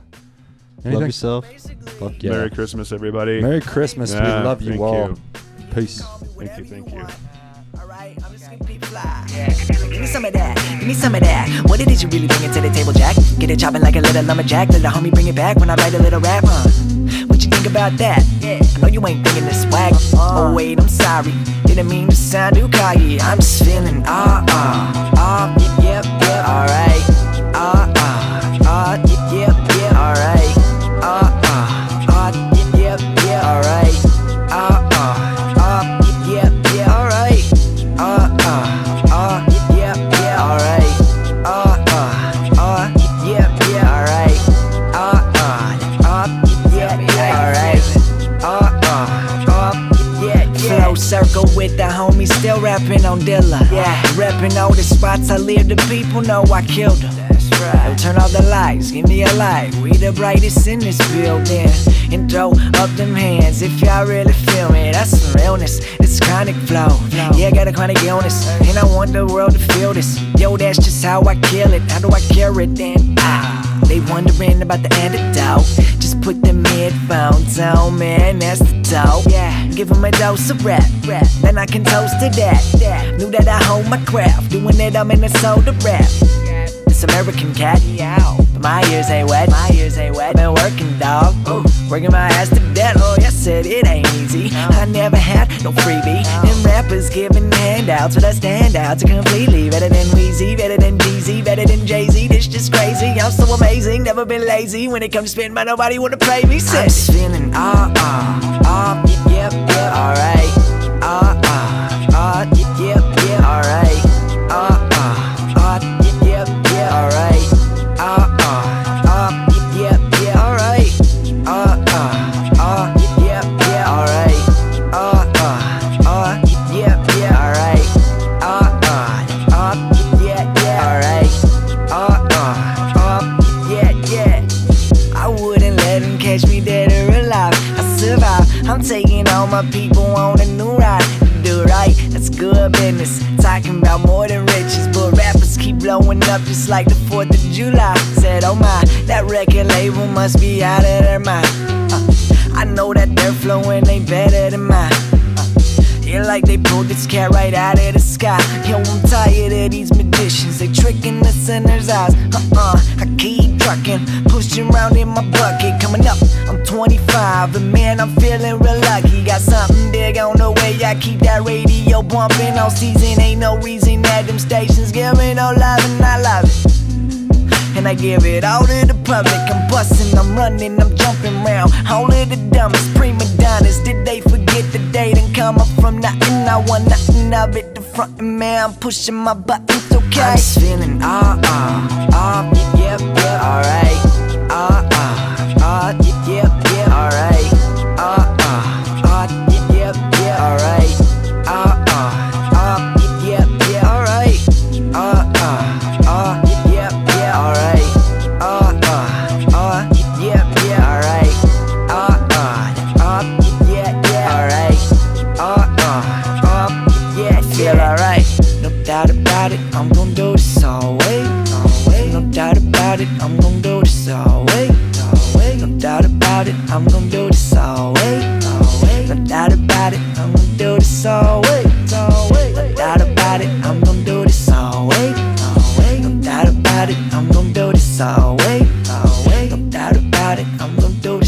Anything? Love yourself. Fuck yeah. Merry Christmas, everybody. Merry Christmas. Yeah, we love you thank all. you. Peace. Thank you. Alright, I'm just gonna keep fly. Give me some of that, give me some of that. What it is you really bringing to the table, Jack? Get it chopping like a little lumberjack. Let the homie bring it back when I write a little rap, huh? What you think about that? I know you ain't thinking this swag. Oh wait, I'm sorry. Didn't mean to sound too cocky. I'm just feeling yep, alright. Yep, alright. Yep, alright. Circle with the homies, still rapping on Dilla. Repping all the spots I live, the people know I killed them. Right. Turn off the lights, give me a light. We the brightest in this building. And throw up them hands if y'all really feel me. That's some realness, it's chronic flow. Yeah, I got a chronic illness, and I want the world to feel this. Yo, that's just how I kill it. How do I cure it then? They wondering about the antidote. Just put them headphones on, man, that's the dope. Give them a dose of rap, then I can toast to that. Knew that I hold my craft, doing it, I'm in the soda rap. American cat, but my ears ain't wet. I've been working, dog, working my ass to death. Oh, yes, said it ain't easy. I never had no freebie. Them rappers giving handouts, but I stand out to completely. Better than Weezy, better than Jeezy, better than Jay-Z. This just crazy. I'm so amazing, never been lazy. When it comes to spitting, nobody wanna pay me. I'm just feeling yep, alright. Yep, alright. Alright, yep, alright, yep, alright, yep, alright, I wouldn't let him catch me dead or alive. I survive, I'm taking all my people on a new ride. Do right, that's good business. Talking about more than riches, but rappers keep blowing up just like the 4th of July. Said, oh my, that record label must be out of their mind. I know that their flowing ain't better than mine. Yeah, like they pulled this cat right out of the sky. Yo, I'm tired of these magicians, they tricking the sinner's eyes. I keep trucking, pushing around in my bucket. Coming up, I'm 25, and man, I'm feeling real lucky. Got something big on the way, I keep that radio bumping all season. Ain't no reason that them stations give me no love, and I love it. And I give it all to the public. I'm busting, I'm running, I'm jumping round. All of the dumbest prima donnas. Did they forget that they done come up from nothing? I want nothing of it. The front and man, I'm pushing my buttons, okay? I'm just feeling yep, alright. Yep, alright. Yep, alright. Yep, alright. Alright, yep, alright, alright, feel alright. No doubt about it, I'm gon' do this always. No doubt about it, I'm gon' do this always. No doubt about it, I'm gon' do this always. No doubt about it, I'm gon' do this always. No doubt about it, I'm gon' do this always. No doubt about it, I'm gon' do this always. No doubt about it, I'm gon' do